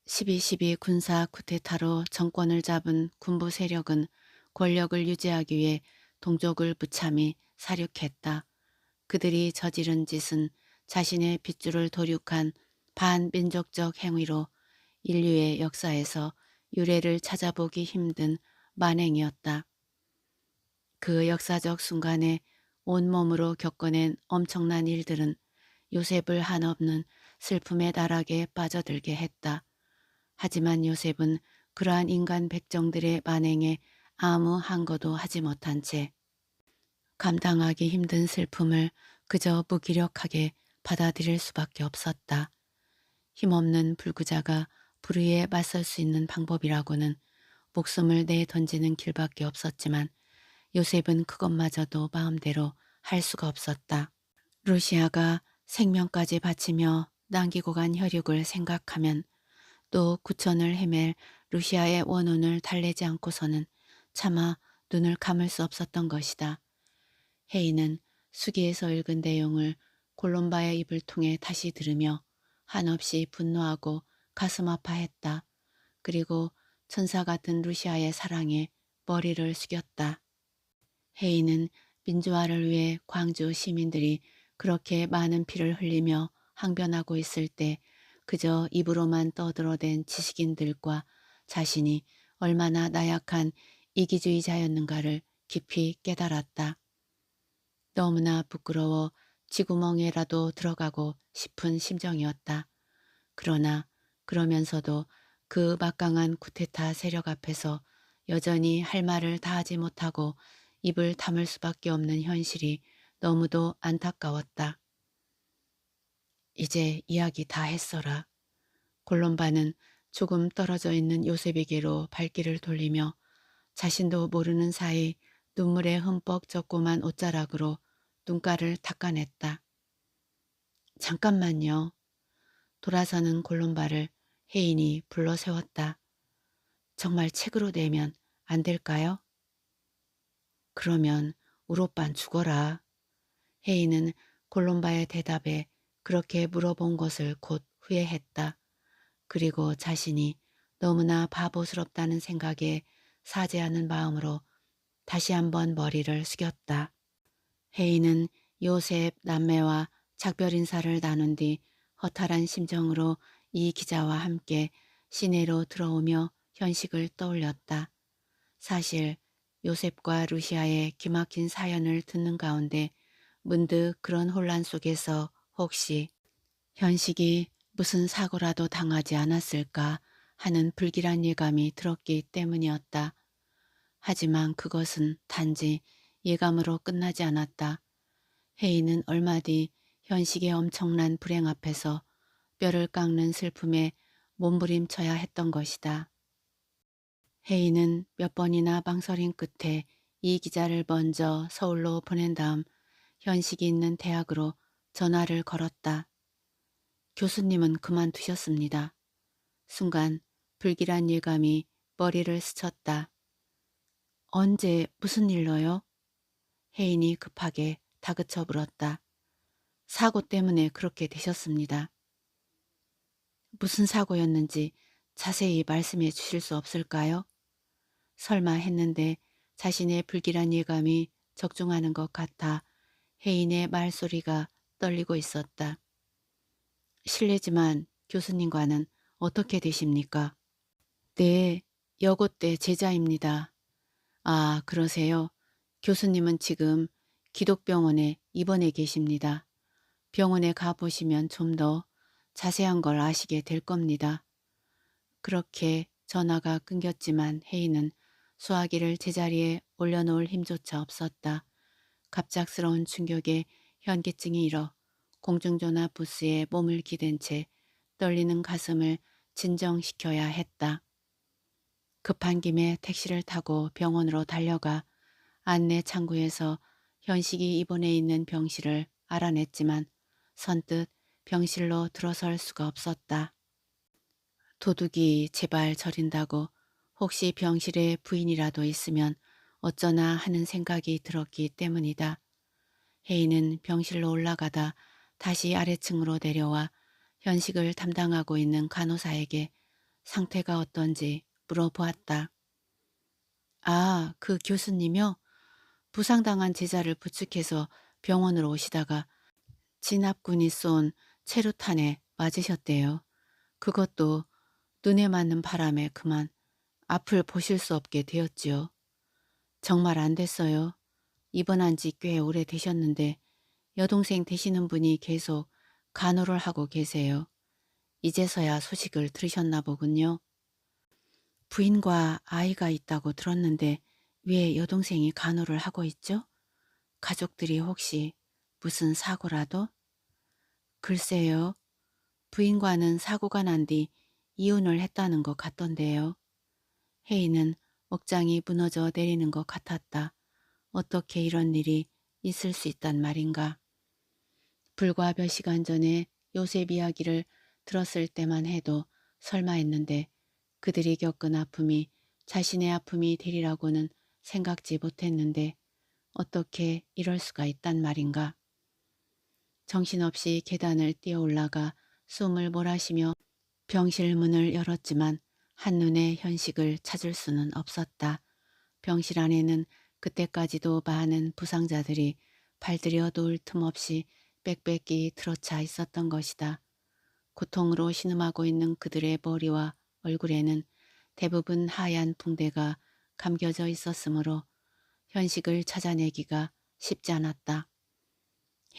12.12 군사 쿠데타로 정권을 잡은 군부 세력은 권력을 유지하기 위해 동족을 무참히 살육했다. 그들이 저지른 짓은 자신의 핏줄을 도륙한 반민족적 행위로 인류의 역사에서 유례를 찾아보기 힘든 만행이었다. 그 역사적 순간에 온몸으로 겪어낸 엄청난 일들은 요셉을 한없는 슬픔의 나락에 빠져들게 했다. 하지만 요셉은 그러한 인간 백정들의 만행에 아무 한거도 하지 못한 채 감당하기 힘든 슬픔을 그저 무기력하게 받아들일 수밖에 없었다. 힘없는 불구자가 불의에 맞설 수 있는 방법이라고는 목숨을 내던지는 길밖에 없었지만 요셉은 그것마저도 마음대로 할 수가 없었다. 루시아가 생명까지 바치며 남기고 간 혈육을 생각하면 또 구천을 헤맬 루시아의 원혼을 달래지 않고서는 차마 눈을 감을 수 없었던 것이다. 헤이는 수기에서 읽은 내용을 콜롬바의 입을 통해 다시 들으며 한없이 분노하고 가슴 아파했다. 그리고 천사 같은 루시아의 사랑에 머리를 숙였다. 헤이는 민주화를 위해 광주 시민들이 그렇게 많은 피를 흘리며 항변하고 있을 때 그저 입으로만 떠들어댄 지식인들과 자신이 얼마나 나약한 이기주의자였는가를 깊이 깨달았다. 너무나 부끄러워 쥐구멍에라도 들어가고 싶은 심정이었다. 그러나 그러면서도 그 막강한 쿠데타 세력 앞에서 여전히 할 말을 다 하지 못하고 입을 다물 수밖에 없는 현실이 너무도 안타까웠다. 이제 이야기 다 했어라. 골롬바는 조금 떨어져 있는 요셉에게로 발길을 돌리며 자신도 모르는 사이 눈물에 흠뻑 젖고만 옷자락으로 눈가를 닦아냈다. 잠깐만요. 돌아서는 골롬바를 혜인이 불러 세웠다. 정말 책으로 내면 안 될까요? 그러면 우리 오빤 죽어라. 혜인은 골롬바의 대답에 그렇게 물어본 것을 곧 후회했다. 그리고 자신이 너무나 바보스럽다는 생각에 사죄하는 마음으로 다시 한번 머리를 숙였다. 혜인은 요셉 남매와 작별 인사를 나눈 뒤 허탈한 심정으로 이 기자와 함께 시내로 들어오며 현식을 떠올렸다. 사실 요셉과 루시아의 기막힌 사연을 듣는 가운데 문득 그런 혼란 속에서 혹시 현식이 무슨 사고라도 당하지 않았을까 하는 불길한 예감이 들었기 때문이었다. 하지만 그것은 단지 예감으로 끝나지 않았다. 혜인은 얼마 뒤 현식의 엄청난 불행 앞에서 뼈를 깎는 슬픔에 몸부림쳐야 했던 것이다. 혜인은 몇 번이나 망설임 끝에 이 기자를 먼저 서울로 보낸 다음 현식이 있는 대학으로 전화를 걸었다. 교수님은 그만두셨습니다. 순간 불길한 예감이 머리를 스쳤다. 언제 무슨 일로요? 혜인이 급하게 다그쳐 물었다. 사고 때문에 그렇게 되셨습니다. 무슨 사고였는지 자세히 말씀해 주실 수 없을까요? 설마 했는데 자신의 불길한 예감이 적중하는 것 같아 혜인의 말소리가 떨리고 있었다. 실례지만 교수님과는 어떻게 되십니까? 네, 여고때 제자입니다. 아, 그러세요? 교수님은 지금 기독병원에 입원해 계십니다. 병원에 가보시면 좀 더 자세한 걸 아시게 될 겁니다. 그렇게 전화가 끊겼지만 혜인은 수화기를 제자리에 올려놓을 힘조차 없었다. 갑작스러운 충격에 현기증이 일어 공중전화 부스에 몸을 기댄 채 떨리는 가슴을 진정시켜야 했다. 급한 김에 택시를 타고 병원으로 달려가 안내 창구에서 현식이 입원해 있는 병실을 알아냈지만 선뜻 병실로 들어설 수가 없었다. 도둑이 제발 저린다고 혹시 병실에 부인이라도 있으면 어쩌나 하는 생각이 들었기 때문이다. 혜인은 병실로 올라가다 다시 아래층으로 내려와 현식을 담당하고 있는 간호사에게 상태가 어떤지 물어보았다. 아, 그 교수님이요? 부상당한 제자를 부축해서 병원으로 오시다가 진압군이 쏜 체류탄에 맞으셨대요. 그것도 눈에 맞는 바람에 그만 앞을 보실 수 없게 되었지요. 정말 안 됐어요. 입원한 지 꽤 오래 되셨는데 여동생 되시는 분이 계속 간호를 하고 계세요. 이제서야 소식을 들으셨나 보군요. 부인과 아이가 있다고 들었는데 왜 여동생이 간호를 하고 있죠? 가족들이 혹시 무슨 사고라도? 글쎄요. 부인과는 사고가 난 뒤 이혼을 했다는 것 같던데요. 혜인은 억장이 무너져 내리는 것 같았다. 어떻게 이런 일이 있을 수 있단 말인가. 불과 몇 시간 전에 요셉 이야기를 들었을 때만 해도 설마 했는데 그들이 겪은 아픔이 자신의 아픔이 되리라고는 생각지 못했는데 어떻게 이럴 수가 있단 말인가. 정신없이 계단을 뛰어 올라가 숨을 몰아쉬며 병실 문을 열었지만 한눈에 현식을 찾을 수는 없었다. 병실 안에는 그때까지도 많은 부상자들이 발들여 놓을 틈 없이 빽빽히 들어차 있었던 것이다. 고통으로 신음하고 있는 그들의 머리와 얼굴에는 대부분 하얀 붕대가 감겨져 있었으므로 현식을 찾아내기가 쉽지 않았다.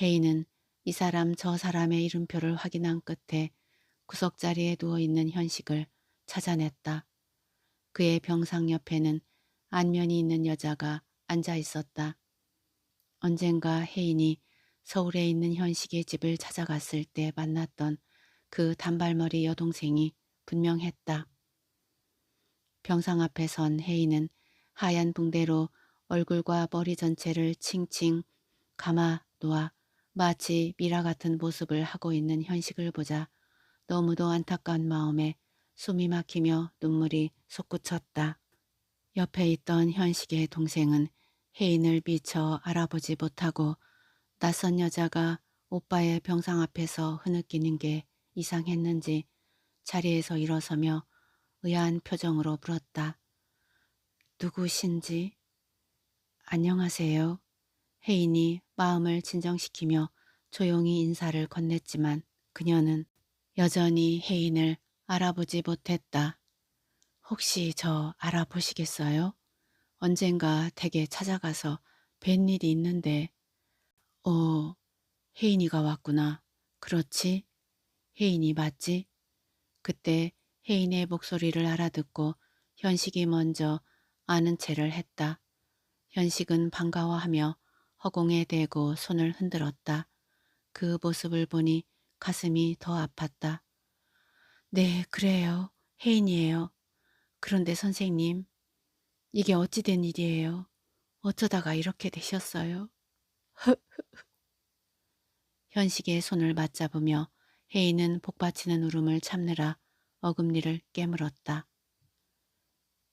혜인은 이 사람 저 사람의 이름표를 확인한 끝에 구석자리에 누워있는 현식을 찾아냈다. 그의 병상 옆에는 안면이 있는 여자가 앉아 있었다. 언젠가 혜인이 서울에 있는 현식의 집을 찾아갔을 때 만났던 그 단발머리 여동생이 분명했다. 병상 앞에 선 혜인은 하얀 붕대로 얼굴과 머리 전체를 칭칭 감아 놓아 마치 미라 같은 모습을 하고 있는 현식을 보자 너무도 안타까운 마음에 숨이 막히며 눈물이 솟구쳤다. 옆에 있던 현식의 동생은 혜인을 미처 알아보지 못하고 낯선 여자가 오빠의 병상 앞에서 흐느끼는 게 이상했는지 자리에서 일어서며 의아한 표정으로 물었다. 누구신지? 안녕하세요. 혜인이 마음을 진정시키며 조용히 인사를 건넸지만 그녀는 여전히 혜인을 알아보지 못했다. 혹시 저 알아보시겠어요? 언젠가 댁에 찾아가서 뵌 일이 있는데. 혜인이가 왔구나. 그렇지? 혜인이 맞지? 그때 혜인의 목소리를 알아듣고 현식이 먼저 아는 체를 했다. 현식은 반가워하며 허공에 대고 손을 흔들었다. 그 모습을 보니 가슴이 더 아팠다. 네, 그래요. 혜인이에요. 그런데 선생님, 이게 어찌 된 일이에요? 어쩌다가 이렇게 되셨어요? 현식의 손을 맞잡으며 혜인은 복받치는 울음을 참느라 어금니를 깨물었다.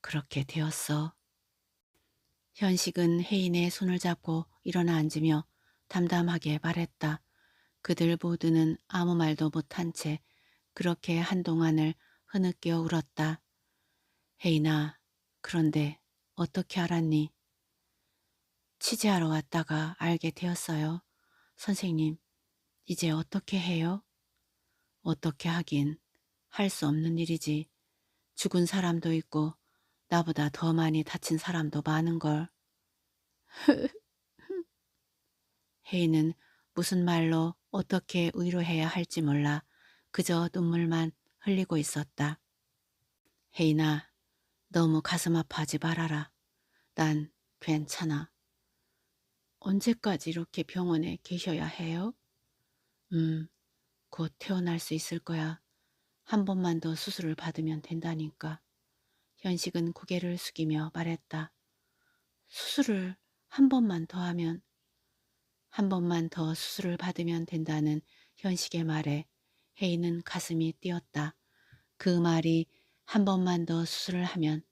그렇게 되었어. 현식은 혜인의 손을 잡고 일어나 앉으며 담담하게 말했다. 그들 모두는 아무 말도 못한 채 그렇게 한동안을 흐느껴 울었다. 혜인아, 그런데 어떻게 알았니? 취재하러 왔다가 알게 되었어요. 선생님, 이제 어떻게 해요? 어떻게 하긴 할 수 없는 일이지. 죽은 사람도 있고 나보다 더 많이 다친 사람도 많은걸. 혜인은 무슨 말로 어떻게 위로해야 할지 몰라 그저 눈물만 흘리고 있었다. 혜인아, 너무 가슴 아파하지 말아라. 난 괜찮아. 언제까지 이렇게 병원에 계셔야 해요? 곧 퇴원할 수 있을 거야. 한 번만 더 수술을 받으면 된다니까. 현식은 고개를 숙이며 말했다. 수술을 한 번만 더 하면, 한 번만 더 수술을 받으면 된다는 현식의 말에 혜인은 가슴이 뛰었다. 그 말이 한 번만 더 수술을 하면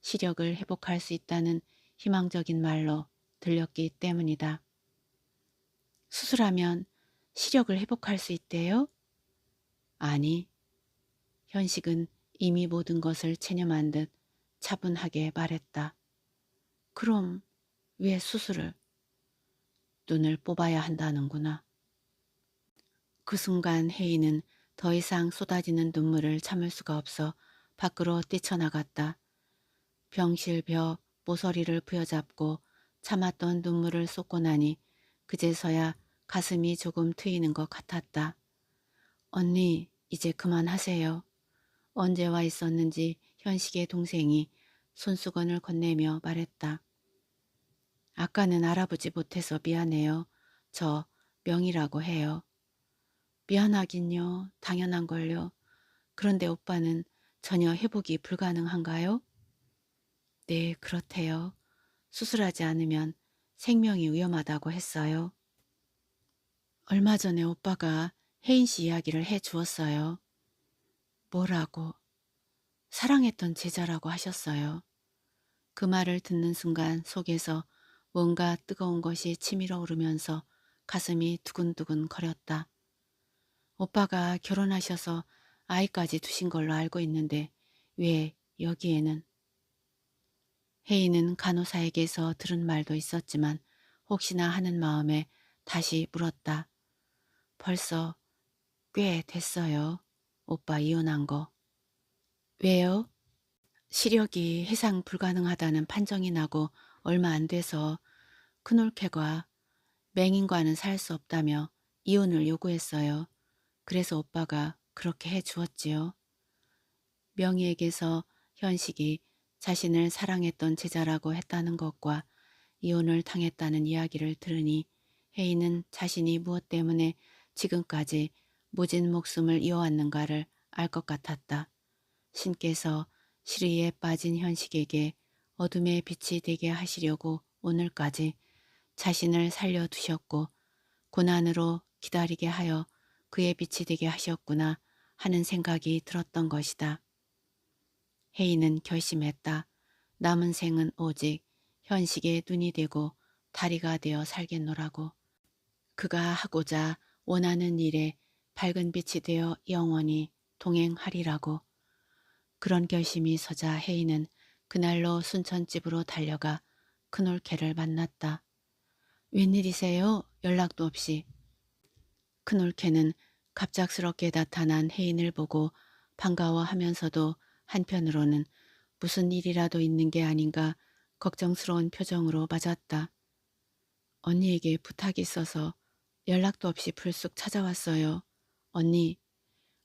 시력을 회복할 수 있다는 희망적인 말로 들렸기 때문이다. 수술하면 시력을 회복할 수 있대요? 아니, 현식은 이미 모든 것을 체념한 듯 차분하게 말했다. 그럼 왜 수술을? 눈을 뽑아야 한다는구나. 그 순간 혜인은 더 이상 쏟아지는 눈물을 참을 수가 없어 밖으로 뛰쳐나갔다. 병실 벽 모서리를 부여잡고 참았던 눈물을 쏟고 나니 그제서야 가슴이 조금 트이는 것 같았다. 언니, 이제 그만하세요. 언제 와 있었는지 현식의 동생이 손수건을 건네며 말했다. 아까는 알아보지 못해서 미안해요. 저 명이라고 해요. 미안하긴요. 당연한걸요. 그런데 오빠는 전혀 회복이 불가능한가요? 네, 그렇대요. 수술하지 않으면 생명이 위험하다고 했어요. 얼마 전에 오빠가 혜인 씨 이야기를 해 주었어요. 뭐라고? 사랑했던 제자라고 하셨어요. 그 말을 듣는 순간 속에서 뭔가 뜨거운 것이 치밀어 오르면서 가슴이 두근두근 거렸다. 오빠가 결혼하셔서 아이까지 두신 걸로 알고 있는데 왜 여기에는? 혜인은 간호사에게서 들은 말도 있었지만 혹시나 하는 마음에 다시 물었다. 벌써 꽤 됐어요. 오빠 이혼한 거. 왜요? 시력이 해상 불가능하다는 판정이 나고 얼마 안 돼서 큰올케가 맹인과는 살 수 없다며 이혼을 요구했어요. 그래서 오빠가 그렇게 해 주었지요. 명희에게서 현식이 자신을 사랑했던 제자라고 했다는 것과 이혼을 당했다는 이야기를 들으니 혜인은 자신이 무엇 때문에 지금까지 모진 목숨을 이어왔는가를 알 것 같았다. 신께서 시리에 빠진 현식에게 어둠의 빛이 되게 하시려고 오늘까지 자신을 살려두셨고 고난으로 기다리게 하여 그의 빛이 되게 하셨구나 하는 생각이 들었던 것이다. 혜인은 결심했다. 남은 생은 오직 현식의 눈이 되고 다리가 되어 살겠노라고. 그가 하고자 원하는 일에 밝은 빛이 되어 영원히 동행하리라고. 그런 결심이 서자 혜인은 그날로 순천집으로 달려가 큰올케를 만났다. 웬일이세요? 연락도 없이. 큰올케는 갑작스럽게 나타난 혜인을 보고 반가워하면서도 한편으로는 무슨 일이라도 있는 게 아닌가 걱정스러운 표정으로 맞았다. 언니에게 부탁이 있어서 연락도 없이 불쑥 찾아왔어요.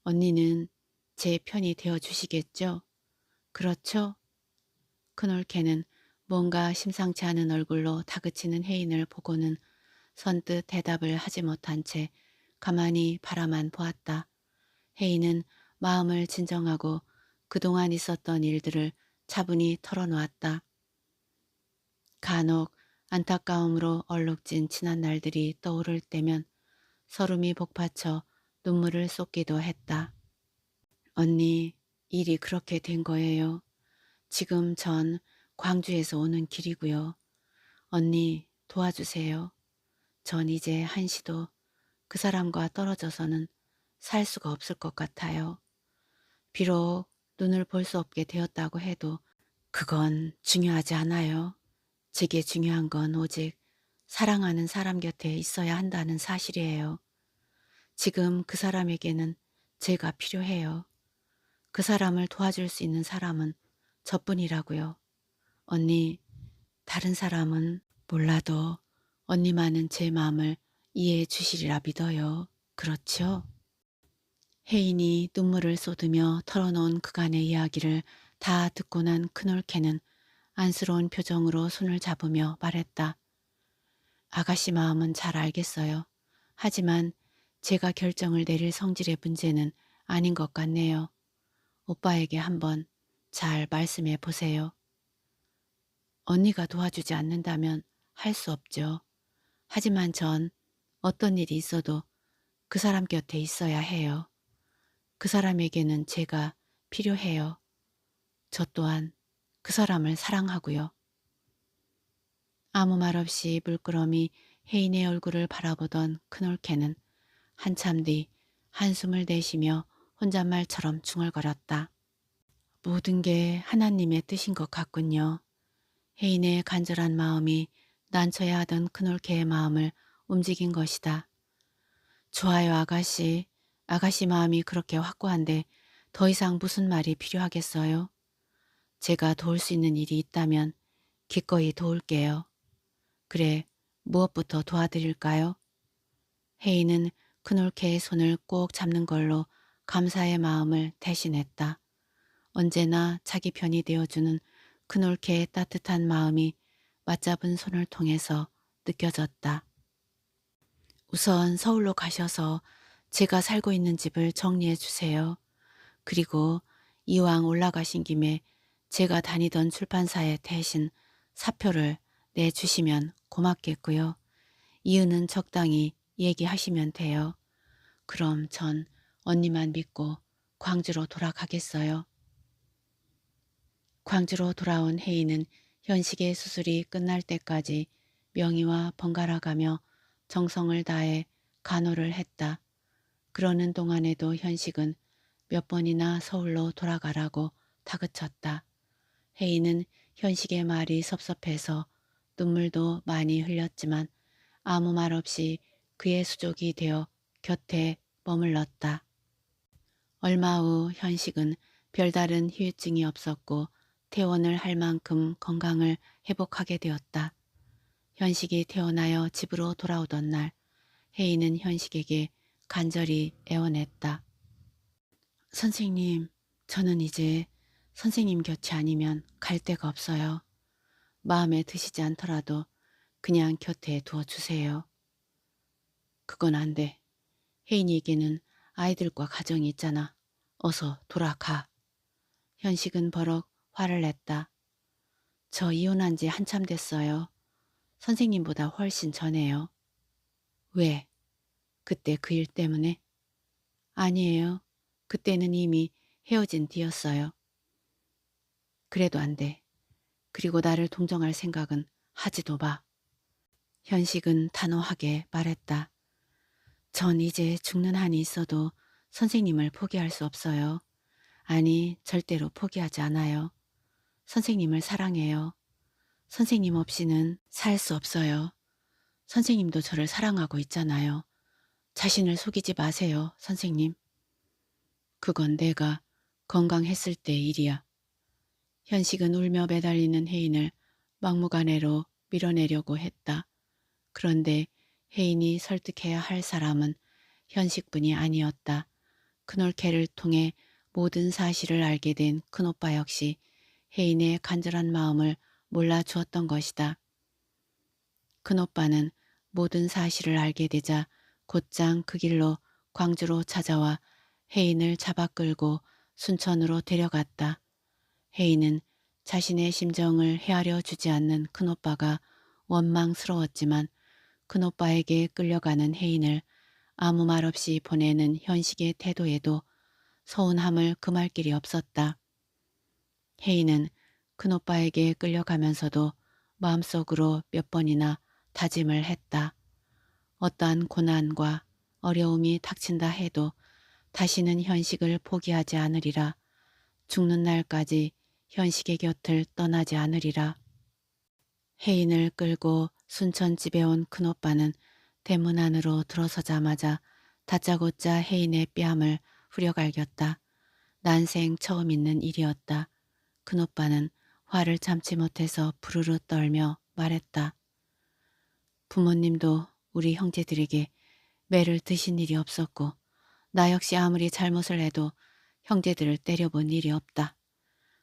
언니는 제 편이 되어주시겠죠? 그렇죠? 큰올케는 뭔가 심상치 않은 얼굴로 다그치는 혜인을 보고는 선뜻 대답을 하지 못한 채 가만히 바라만 보았다. 혜인은 마음을 진정하고 그동안 있었던 일들을 차분히 털어놓았다. 간혹 안타까움으로 얼룩진 지난 날들이 떠오를 때면 서름이 복받쳐 눈물을 쏟기도 했다. 언니, 일이 그렇게 된 거예요. 지금 전 광주에서 오는 길이고요. 언니, 도와주세요. 전 이제 한시도 그 사람과 떨어져서는 살 수가 없을 것 같아요. 비록 눈을 볼 수 없게 되었다고 해도 그건 중요하지 않아요. 제게 중요한 건 오직 사랑하는 사람 곁에 있어야 한다는 사실이에요. 지금 그 사람에게는 제가 필요해요. 그 사람을 도와줄 수 있는 사람은 저뿐이라고요. 언니, 다른 사람은 몰라도 언니만은 제 마음을 이해해 주시리라 믿어요. 그렇죠? 혜인이 눈물을 쏟으며 털어놓은 그간의 이야기를 다 듣고 난 큰올케는 안쓰러운 표정으로 손을 잡으며 말했다. 아가씨 마음은 잘 알겠어요. 하지만 제가 결정을 내릴 성질의 문제는 아닌 것 같네요. 오빠에게 한번 잘 말씀해 보세요. 언니가 도와주지 않는다면 할 수 없죠. 하지만 전 어떤 일이 있어도 그 사람 곁에 있어야 해요. 그 사람에게는 제가 필요해요. 저 또한 그 사람을 사랑하고요. 아무 말 없이 물끄러미 혜인의 얼굴을 바라보던 큰올케는 한참 뒤 한숨을 내쉬며 혼잣말처럼 중얼거렸다. 모든 게 하나님의 뜻인 것 같군요. 혜인의 간절한 마음이 난처해 하던 큰올케의 마음을 움직인 것이다. 좋아요, 아가씨. 아가씨 마음이 그렇게 확고한데 더 이상 무슨 말이 필요하겠어요? 제가 도울 수 있는 일이 있다면 기꺼이 도울게요. 그래, 무엇부터 도와드릴까요? 혜인은 큰올케의 손을 꼭 잡는 걸로 감사의 마음을 대신했다. 언제나 자기 편이 되어주는 큰올케의 따뜻한 마음이 맞잡은 손을 통해서 느껴졌다. 우선 서울로 가셔서 제가 살고 있는 집을 정리해 주세요. 그리고 이왕 올라가신 김에 제가 다니던 출판사에 대신 사표를 내주시면 고맙겠고요. 이유는 적당히 얘기하시면 돼요. 그럼 전 언니만 믿고 광주로 돌아가겠어요. 광주로 돌아온 혜인은 현식의 수술이 끝날 때까지 명희와 번갈아가며 정성을 다해 간호를 했다. 그러는 동안에도 현식은 몇 번이나 서울로 돌아가라고 다그쳤다. 혜인은 현식의 말이 섭섭해서 눈물도 많이 흘렸지만 아무 말 없이 그의 수족이 되어 곁에 머물렀다. 얼마 후 현식은 별다른 후유증이 없었고 퇴원을 할 만큼 건강을 회복하게 되었다. 현식이 태어나여 집으로 돌아오던 날 혜인은 현식에게 간절히 애원했다. 선생님, 저는 이제 선생님 곁이 아니면 갈 데가 없어요. 마음에 드시지 않더라도 그냥 곁에 두어주세요. 그건 안 돼. 혜인이에게는 아이들과 가정이 있잖아. 어서 돌아가. 현식은 버럭 화를 냈다. 저 이혼한 지 한참 됐어요. 선생님보다 훨씬 전에요. 왜? 그때 그 일 때문에? 아니에요. 그때는 이미 헤어진 뒤였어요. 그래도 안 돼. 그리고 나를 동정할 생각은 하지도 마. 현식은 단호하게 말했다. 전 이제 죽는 한이 있어도 선생님을 포기할 수 없어요. 아니, 절대로 포기하지 않아요. 선생님을 사랑해요. 선생님 없이는 살 수 없어요. 선생님도 저를 사랑하고 있잖아요. 자신을 속이지 마세요, 선생님. 그건 내가 건강했을 때의 일이야. 현식은 울며 매달리는 혜인을 막무가내로 밀어내려고 했다. 그런데 혜인이 설득해야 할 사람은 현식뿐이 아니었다. 큰올케를 통해 모든 사실을 알게 된 큰오빠 역시 혜인의 간절한 마음을 몰라주었던 것이다. 큰오빠는 모든 사실을 알게 되자 곧장 그 길로 광주로 찾아와 혜인을 잡아 끌고 순천으로 데려갔다. 혜인은 자신의 심정을 헤아려 주지 않는 큰오빠가 원망스러웠지만 큰오빠에게 끌려가는 혜인을 아무 말 없이 보내는 현식의 태도에도 서운함을 금할 길이 없었다. 혜인은 큰오빠에게 끌려가면서도 마음속으로 몇 번이나 다짐을 했다. 어떠한 고난과 어려움이 닥친다 해도 다시는 현식을 포기하지 않으리라. 죽는 날까지 현식의 곁을 떠나지 않으리라. 혜인을 끌고 순천집에 온 큰오빠는 대문 안으로 들어서자마자 다짜고짜 혜인의 뺨을 후려갈겼다. 난생 처음 있는 일이었다. 큰오빠는 화를 참지 못해서 부르르 떨며 말했다. 부모님도 우리 형제들에게 매를 드신 일이 없었고 나 역시 아무리 잘못을 해도 형제들을 때려본 일이 없다.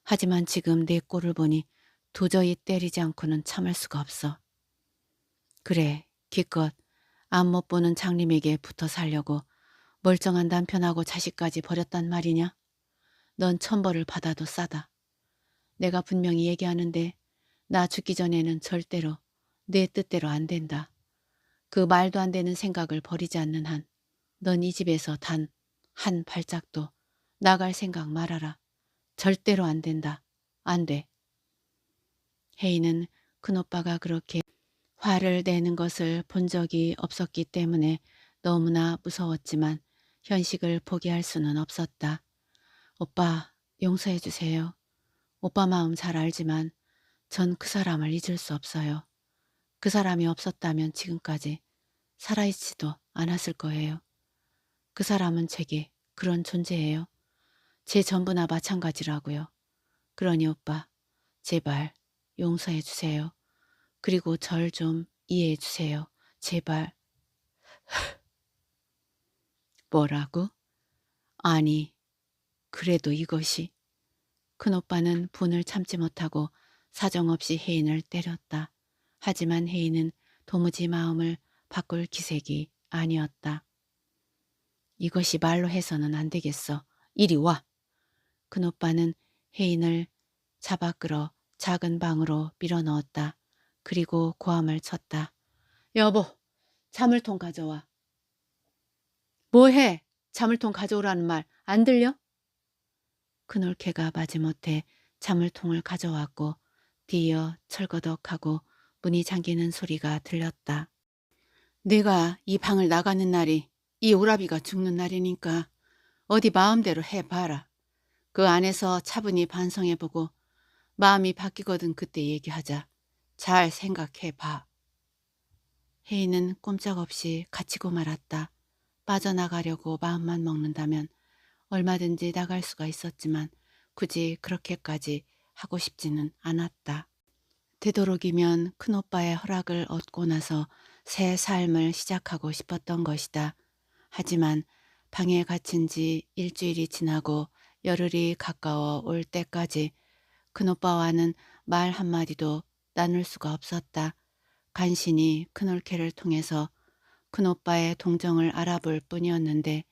하지만 지금 내 꼴을 보니 도저히 때리지 않고는 참을 수가 없어. 그래, 기껏 앞 못 보는 장님에게 붙어 살려고 멀쩡한 남편하고 자식까지 버렸단 말이냐? 넌 천벌을 받아도 싸다. 내가 분명히 얘기하는데 나 죽기 전에는 절대로 내 뜻대로 안 된다. 그 말도 안 되는 생각을 버리지 않는 한 넌 이 집에서 단 한 발짝도 나갈 생각 말아라. 절대로 안 된다. 안 돼. 혜인은 큰오빠가 그렇게 화를 내는 것을 본 적이 없었기 때문에 너무나 무서웠지만 현식을 포기할 수는 없었다. 오빠, 용서해 주세요. 오빠 마음 잘 알지만 전 그 사람을 잊을 수 없어요. 그 사람이 없었다면 지금까지 살아있지도 않았을 거예요. 그 사람은 제게 그런 존재예요. 제 전부나 마찬가지라고요. 그러니 오빠, 제발 용서해 주세요. 그리고 절 좀 이해해 주세요. 제발. 뭐라고? 아니, 그래도 이것이. 큰오빠는 분을 참지 못하고 사정없이 혜인을 때렸다. 하지만 혜인은 도무지 마음을 바꿀 기색이 아니었다. 이것이 말로 해서는 안 되겠어. 이리 와. 큰오빠는 혜인을 잡아 끌어 작은 방으로 밀어넣었다. 그리고 고함을 쳤다. 여보, 자물통 가져와. 뭐해? 자물통 가져오라는 말 안 들려? 큰올케가 마지못해 자물통을 가져왔고 뒤이어 철거덕하고 문이 잠기는 소리가 들렸다. 내가 이 방을 나가는 날이 이 오라비가 죽는 날이니까 어디 마음대로 해봐라. 그 안에서 차분히 반성해보고 마음이 바뀌거든 그때 얘기하자. 잘 생각해봐. 혜인은 꼼짝없이 갇히고 말았다. 빠져나가려고 마음만 먹는다면 얼마든지 나갈 수가 있었지만 굳이 그렇게까지 하고 싶지는 않았다. 되도록이면 큰오빠의 허락을 얻고 나서 새 삶을 시작하고 싶었던 것이다. 하지만 방에 갇힌 지 일주일이 지나고 열흘이 가까워 올 때까지 큰오빠와는 말 한마디도 나눌 수가 없었다. 간신히 큰올케를 통해서 큰오빠의 동정을 알아볼 뿐이었는데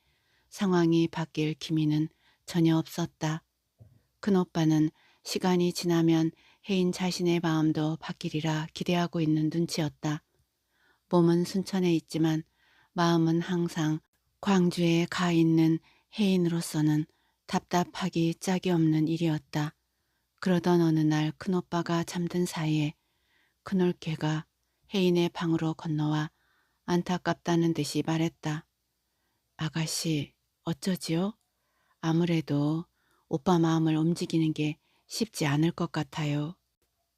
상황이 바뀔 기미는 전혀 없었다. 큰오빠는 시간이 지나면 혜인 자신의 마음도 바뀌리라 기대하고 있는 눈치였다. 몸은 순천에 있지만 마음은 항상 광주에 가 있는 혜인으로서는 답답하기 짝이 없는 일이었다. 그러던 어느 날 큰오빠가 잠든 사이에 큰올케가 혜인의 방으로 건너와 안타깝다는 듯이 말했다. 아가씨, 어쩌지요? 아무래도 오빠 마음을 움직이는 게 쉽지 않을 것 같아요.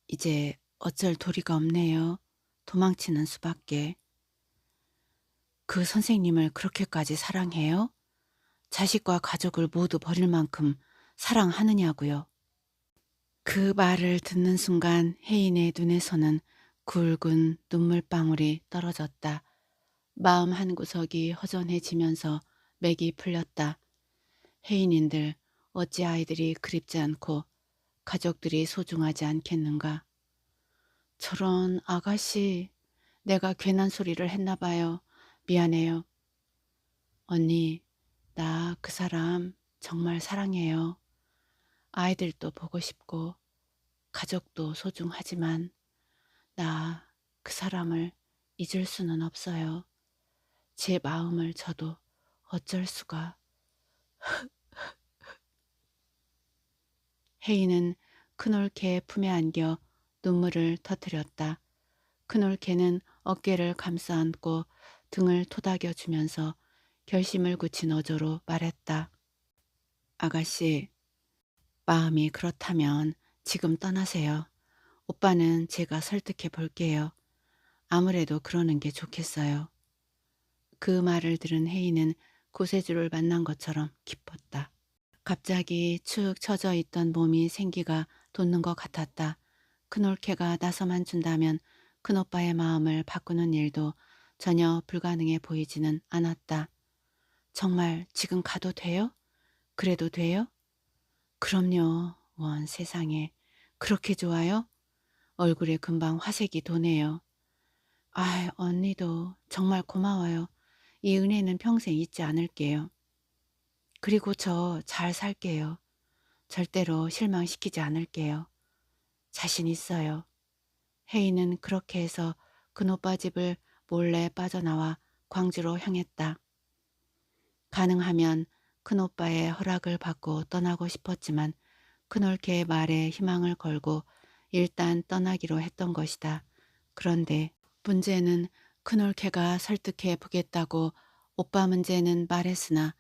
이제 어쩔 도리가 없네요. 도망치는 수밖에. 그 선생님을 그렇게까지 사랑해요? 자식과 가족을 모두 버릴 만큼 사랑하느냐고요. 그 말을 듣는 순간 혜인의 눈에서는 굵은 눈물방울이 떨어졌다. 마음 한구석이 허전해지면서 맥이 풀렸다. 혜인인들 어찌 아이들이 그립지 않고 가족들이 소중하지 않겠는가. 저런 아가씨, 내가 괜한 소리를 했나 봐요. 미안해요. 언니, 나 그 사람 정말 사랑해요. 아이들도 보고 싶고 가족도 소중하지만 나 그 사람을 잊을 수는 없어요. 제 마음을 저도 어쩔 수가. 혜인은 큰올케 품에 안겨 눈물을 터뜨렸다. 큰올케는 어깨를 감싸 안고 등을 토닥여 주면서 결심을 굳힌 어조로 말했다. 아가씨, 마음이 그렇다면 지금 떠나세요. 오빠는 제가 설득해 볼게요. 아무래도 그러는 게 좋겠어요. 그 말을 들은 혜인은 구세주를 만난 것처럼 기뻤다. 갑자기 축 처져 있던 몸이 생기가 돋는 것 같았다. 큰올케가 나서만 준다면 큰오빠의 마음을 바꾸는 일도 전혀 불가능해 보이지는 않았다. 정말 지금 가도 돼요? 그래도 돼요? 그럼요. 원 세상에. 그렇게 좋아요? 얼굴에 금방 화색이 도네요. 아이, 언니도 정말 고마워요. 이 은혜는 평생 잊지 않을게요. 그리고 저 잘 살게요. 절대로 실망시키지 않을게요. 자신 있어요. 혜인은 그렇게 해서 큰오빠 집을 몰래 빠져나와 광주로 향했다. 가능하면 큰오빠의 허락을 받고 떠나고 싶었지만 큰올케의 말에 희망을 걸고 일단 떠나기로 했던 것이다. 그런데 문제는 큰올케가 설득해 보겠다고 오빠 문제는 말했으나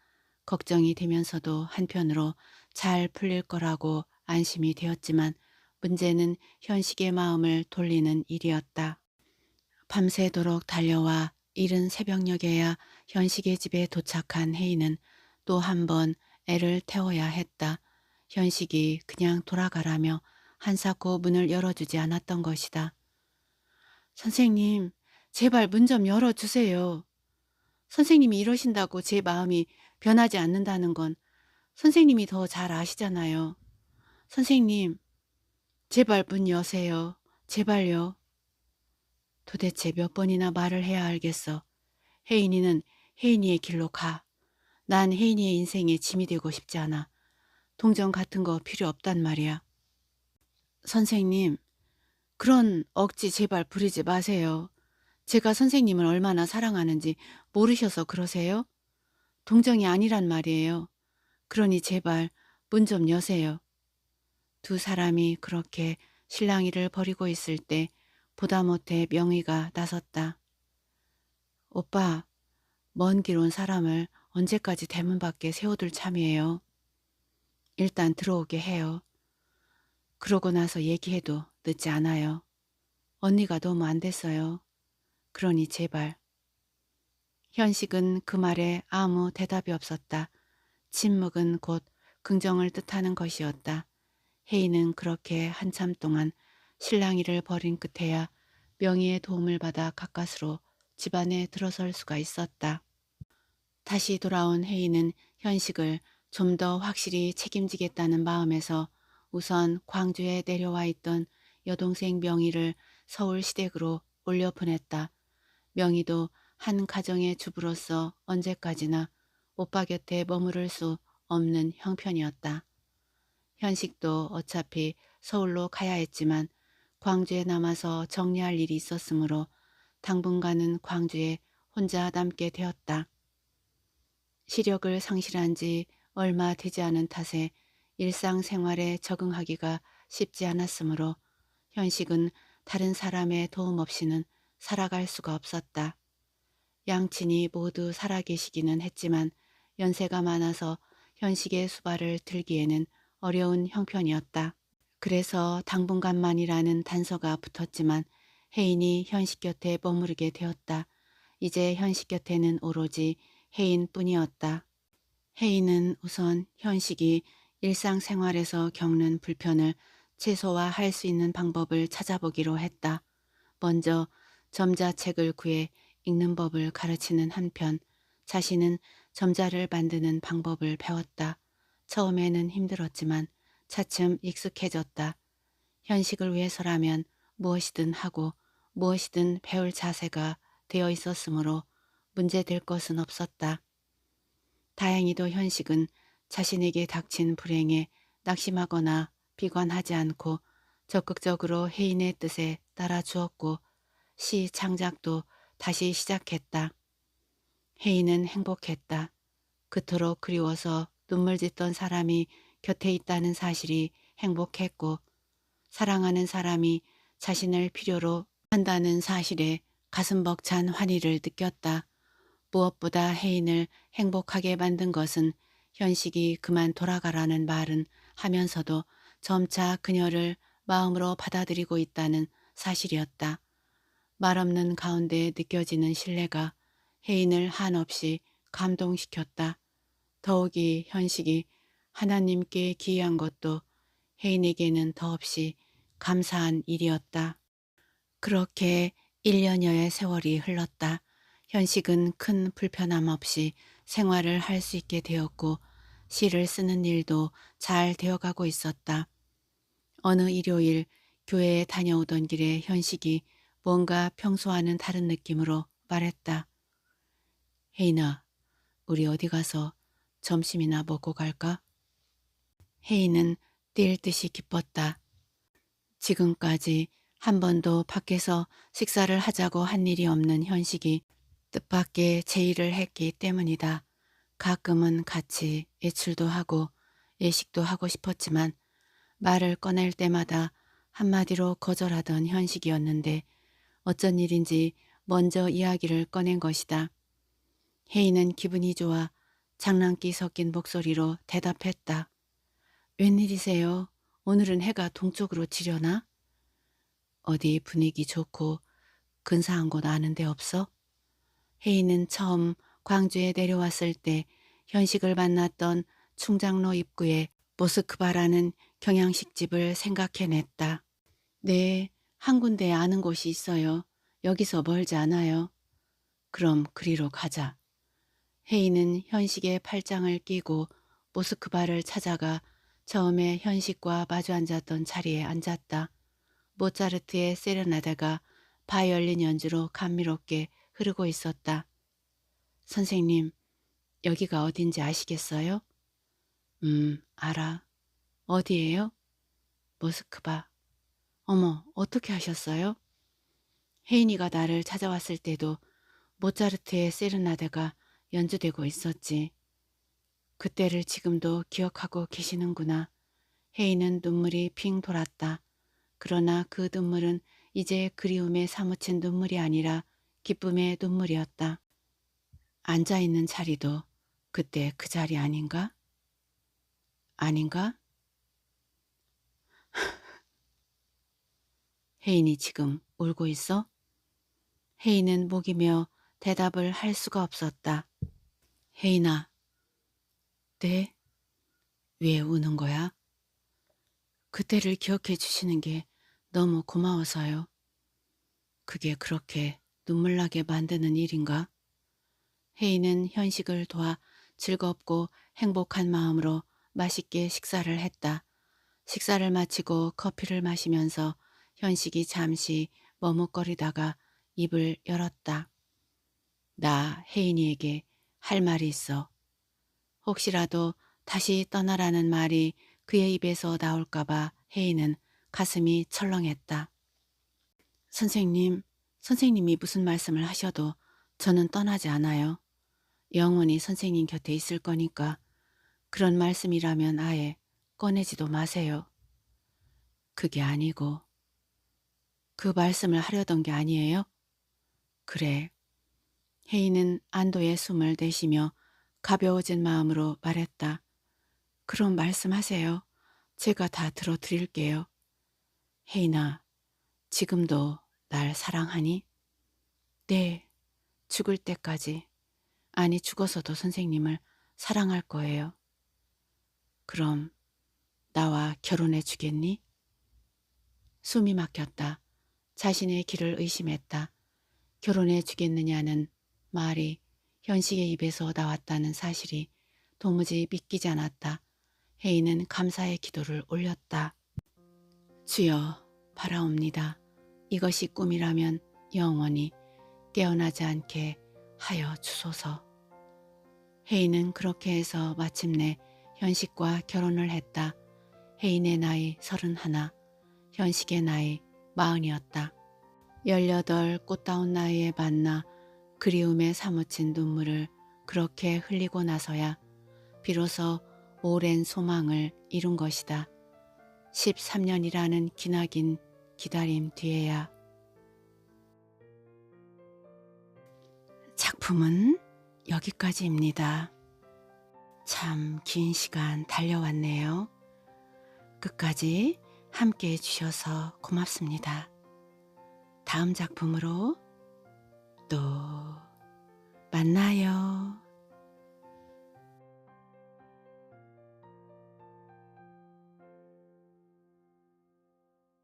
걱정이 되면서도 한편으로 잘 풀릴 거라고 안심이 되었지만 문제는 현식의 마음을 돌리는 일이었다. 밤새도록 달려와 이른 새벽녘에야 현식의 집에 도착한 혜인은 또 한 번 애를 태워야 했다. 현식이 그냥 돌아가라며 한사코 문을 열어주지 않았던 것이다. 선생님, 제발 문 좀 열어주세요. 선생님이 이러신다고 제 마음이 변하지 않는다는 건 선생님이 더 잘 아시잖아요. 선생님, 제발 문 여세요. 제발요. 도대체 몇 번이나 말을 해야 알겠어. 혜인이는 혜인이의 길로 가. 난 혜인이의 인생에 짐이 되고 싶지 않아. 동정 같은 거 필요 없단 말이야. 선생님, 그런 억지 제발 부리지 마세요. 제가 선생님을 얼마나 사랑하는지 모르셔서 그러세요? 동정이 아니란 말이에요. 그러니 제발 문 좀 여세요. 두 사람이 그렇게 실랑이를 벌이고 있을 때 보다 못해 명의가 나섰다. 오빠, 먼 길 온 사람을 언제까지 대문 밖에 세워둘 참이에요. 일단 들어오게 해요. 그러고 나서 얘기해도 늦지 않아요. 언니가 너무 안 됐어요. 그러니 제발. 현식은 그 말에 아무 대답이 없었다. 침묵은 곧 긍정을 뜻하는 것이었다. 혜인은 그렇게 한참 동안 실랑이를 벌인 끝에야 명희의 도움을 받아 가까스로 집안에 들어설 수가 있었다. 다시 돌아온 혜인은 현식을 좀 더 확실히 책임지겠다는 마음에서 우선 광주에 내려와 있던 여동생 명희를 서울 시댁으로 올려 보냈다. 명희도 한 가정의 주부로서 언제까지나 오빠 곁에 머무를 수 없는 형편이었다. 현식도 어차피 서울로 가야 했지만 광주에 남아서 정리할 일이 있었으므로 당분간은 광주에 혼자 남게 되었다. 시력을 상실한 지 얼마 되지 않은 탓에 일상생활에 적응하기가 쉽지 않았으므로 현식은 다른 사람의 도움 없이는 살아갈 수가 없었다. 양친이 모두 살아계시기는 했지만 연세가 많아서 현식의 수발을 들기에는 어려운 형편이었다. 그래서 당분간만이라는 단서가 붙었지만 혜인이 현식 곁에 머무르게 되었다. 이제 현식 곁에는 오로지 혜인뿐이었다. 혜인은 우선 현식이 일상생활에서 겪는 불편을 최소화할 수 있는 방법을 찾아보기로 했다. 먼저 점자책을 구해 읽는 법을 가르치는 한편 자신은 점자를 만드는 방법을 배웠다. 처음에는 힘들었지만 차츰 익숙해졌다. 현식을 위해서라면 무엇이든 하고 무엇이든 배울 자세가 되어 있었으므로 문제될 것은 없었다. 다행히도 현식은 자신에게 닥친 불행에 낙심하거나 비관하지 않고 적극적으로 혜인의 뜻에 따라주었고 시 창작도 다시 시작했다. 혜인은 행복했다. 그토록 그리워서 눈물 짓던 사람이 곁에 있다는 사실이 행복했고 사랑하는 사람이 자신을 필요로 한다는 사실에 가슴 벅찬 환희를 느꼈다. 무엇보다 혜인을 행복하게 만든 것은 현식이 그만 돌아가라는 말은 하면서도 점차 그녀를 마음으로 받아들이고 있다는 사실이었다. 말없는 가운데 느껴지는 신뢰가 혜인을 한없이 감동시켰다. 더욱이 현식이 하나님께 기이한 것도 혜인에게는 더없이 감사한 일이었다. 그렇게 1년여의 세월이 흘렀다. 현식은 큰 불편함 없이 생활을 할 수 있게 되었고 시를 쓰는 일도 잘 되어가고 있었다. 어느 일요일 교회에 다녀오던 길에 현식이 뭔가 평소와는 다른 느낌으로 말했다. 혜인아, 우리 어디 가서 점심이나 먹고 갈까? 혜인은 뛸 듯이 기뻤다. 지금까지 한 번도 밖에서 식사를 하자고 한 일이 없는 현식이 뜻밖의 제의를 했기 때문이다. 가끔은 같이 외출도 하고 예식도 하고 싶었지만 말을 꺼낼 때마다 한마디로 거절하던 현식이었는데 어쩐 일인지 먼저 이야기를 꺼낸 것이다. 혜인은 기분이 좋아 장난기 섞인 목소리로 대답했다. 웬일이세요? 오늘은 해가 동쪽으로 지려나? 어디 분위기 좋고 근사한 곳 아는 데 없어? 혜인은 처음 광주에 내려왔을 때 현식을 만났던 충장로 입구에 모스크바라는 경양식집을 생각해냈다. 네, 한 군데 아는 곳이 있어요. 여기서 멀지 않아요. 그럼 그리로 가자. 혜인은 현식의 팔짱을 끼고 모스크바를 찾아가 처음에 현식과 마주 앉았던 자리에 앉았다. 모차르트의 세레나데가 바이올린 연주로 감미롭게 흐르고 있었다. 선생님, 여기가 어딘지 아시겠어요? 알아. 어디예요? 모스크바. 어머, 어떻게 하셨어요? 혜인이가 나를 찾아왔을 때도 모차르트의 세르나데가 연주되고 있었지. 그때를 지금도 기억하고 계시는구나. 혜인은 눈물이 핑 돌았다. 그러나 그 눈물은 이제 그리움에 사무친 눈물이 아니라 기쁨의 눈물이었다. 앉아있는 자리도 그때 그 자리 아닌가? 아닌가? 혜인이 지금 울고 있어? 혜인은 목이며 대답을 할 수가 없었다. 혜인아, 네? 왜 우는 거야? 그때를 기억해 주시는 게 너무 고마워서요. 그게 그렇게 눈물 나게 만드는 일인가? 혜인은 현식을 도와 즐겁고 행복한 마음으로 맛있게 식사를 했다. 식사를 마치고 커피를 마시면서 현식이 잠시 머뭇거리다가 입을 열었다. 나 혜인이에게 할 말이 있어. 혹시라도 다시 떠나라는 말이 그의 입에서 나올까봐 혜인은 가슴이 철렁했다. 선생님, 선생님이 무슨 말씀을 하셔도 저는 떠나지 않아요. 영원히 선생님 곁에 있을 거니까 그런 말씀이라면 아예 꺼내지도 마세요. 그게 아니고 그 말씀을 하려던 게 아니에요? 그래. 혜인은 안도의 숨을 내쉬며 가벼워진 마음으로 말했다. 그럼 말씀하세요. 제가 다 들어드릴게요. 혜인아, 지금도 날 사랑하니? 네, 죽을 때까지. 아니, 죽어서도 선생님을 사랑할 거예요. 그럼 나와 결혼해 주겠니? 숨이 막혔다. 자신의 길을 의심했다. 결혼해 주겠느냐는 말이 현식의 입에서 나왔다는 사실이 도무지 믿기지 않았다. 혜인은 감사의 기도를 올렸다. 주여, 바라옵니다. 이것이 꿈이라면 영원히 깨어나지 않게 하여 주소서. 혜인은 그렇게 해서 마침내 현식과 결혼을 했다. 혜인의 나이 31, 현식의 나이 40이었다. 18 꽃다운 나이에 만나 그리움에 사무친 눈물을 그렇게 흘리고 나서야 비로소 오랜 소망을 이룬 것이다. 13년이라는 기나긴 기다림 뒤에야. 작품은 여기까지입니다. 참 긴 시간 달려왔네요. 끝까지 함께 해주셔서 고맙습니다. 다음 작품으로 또 만나요.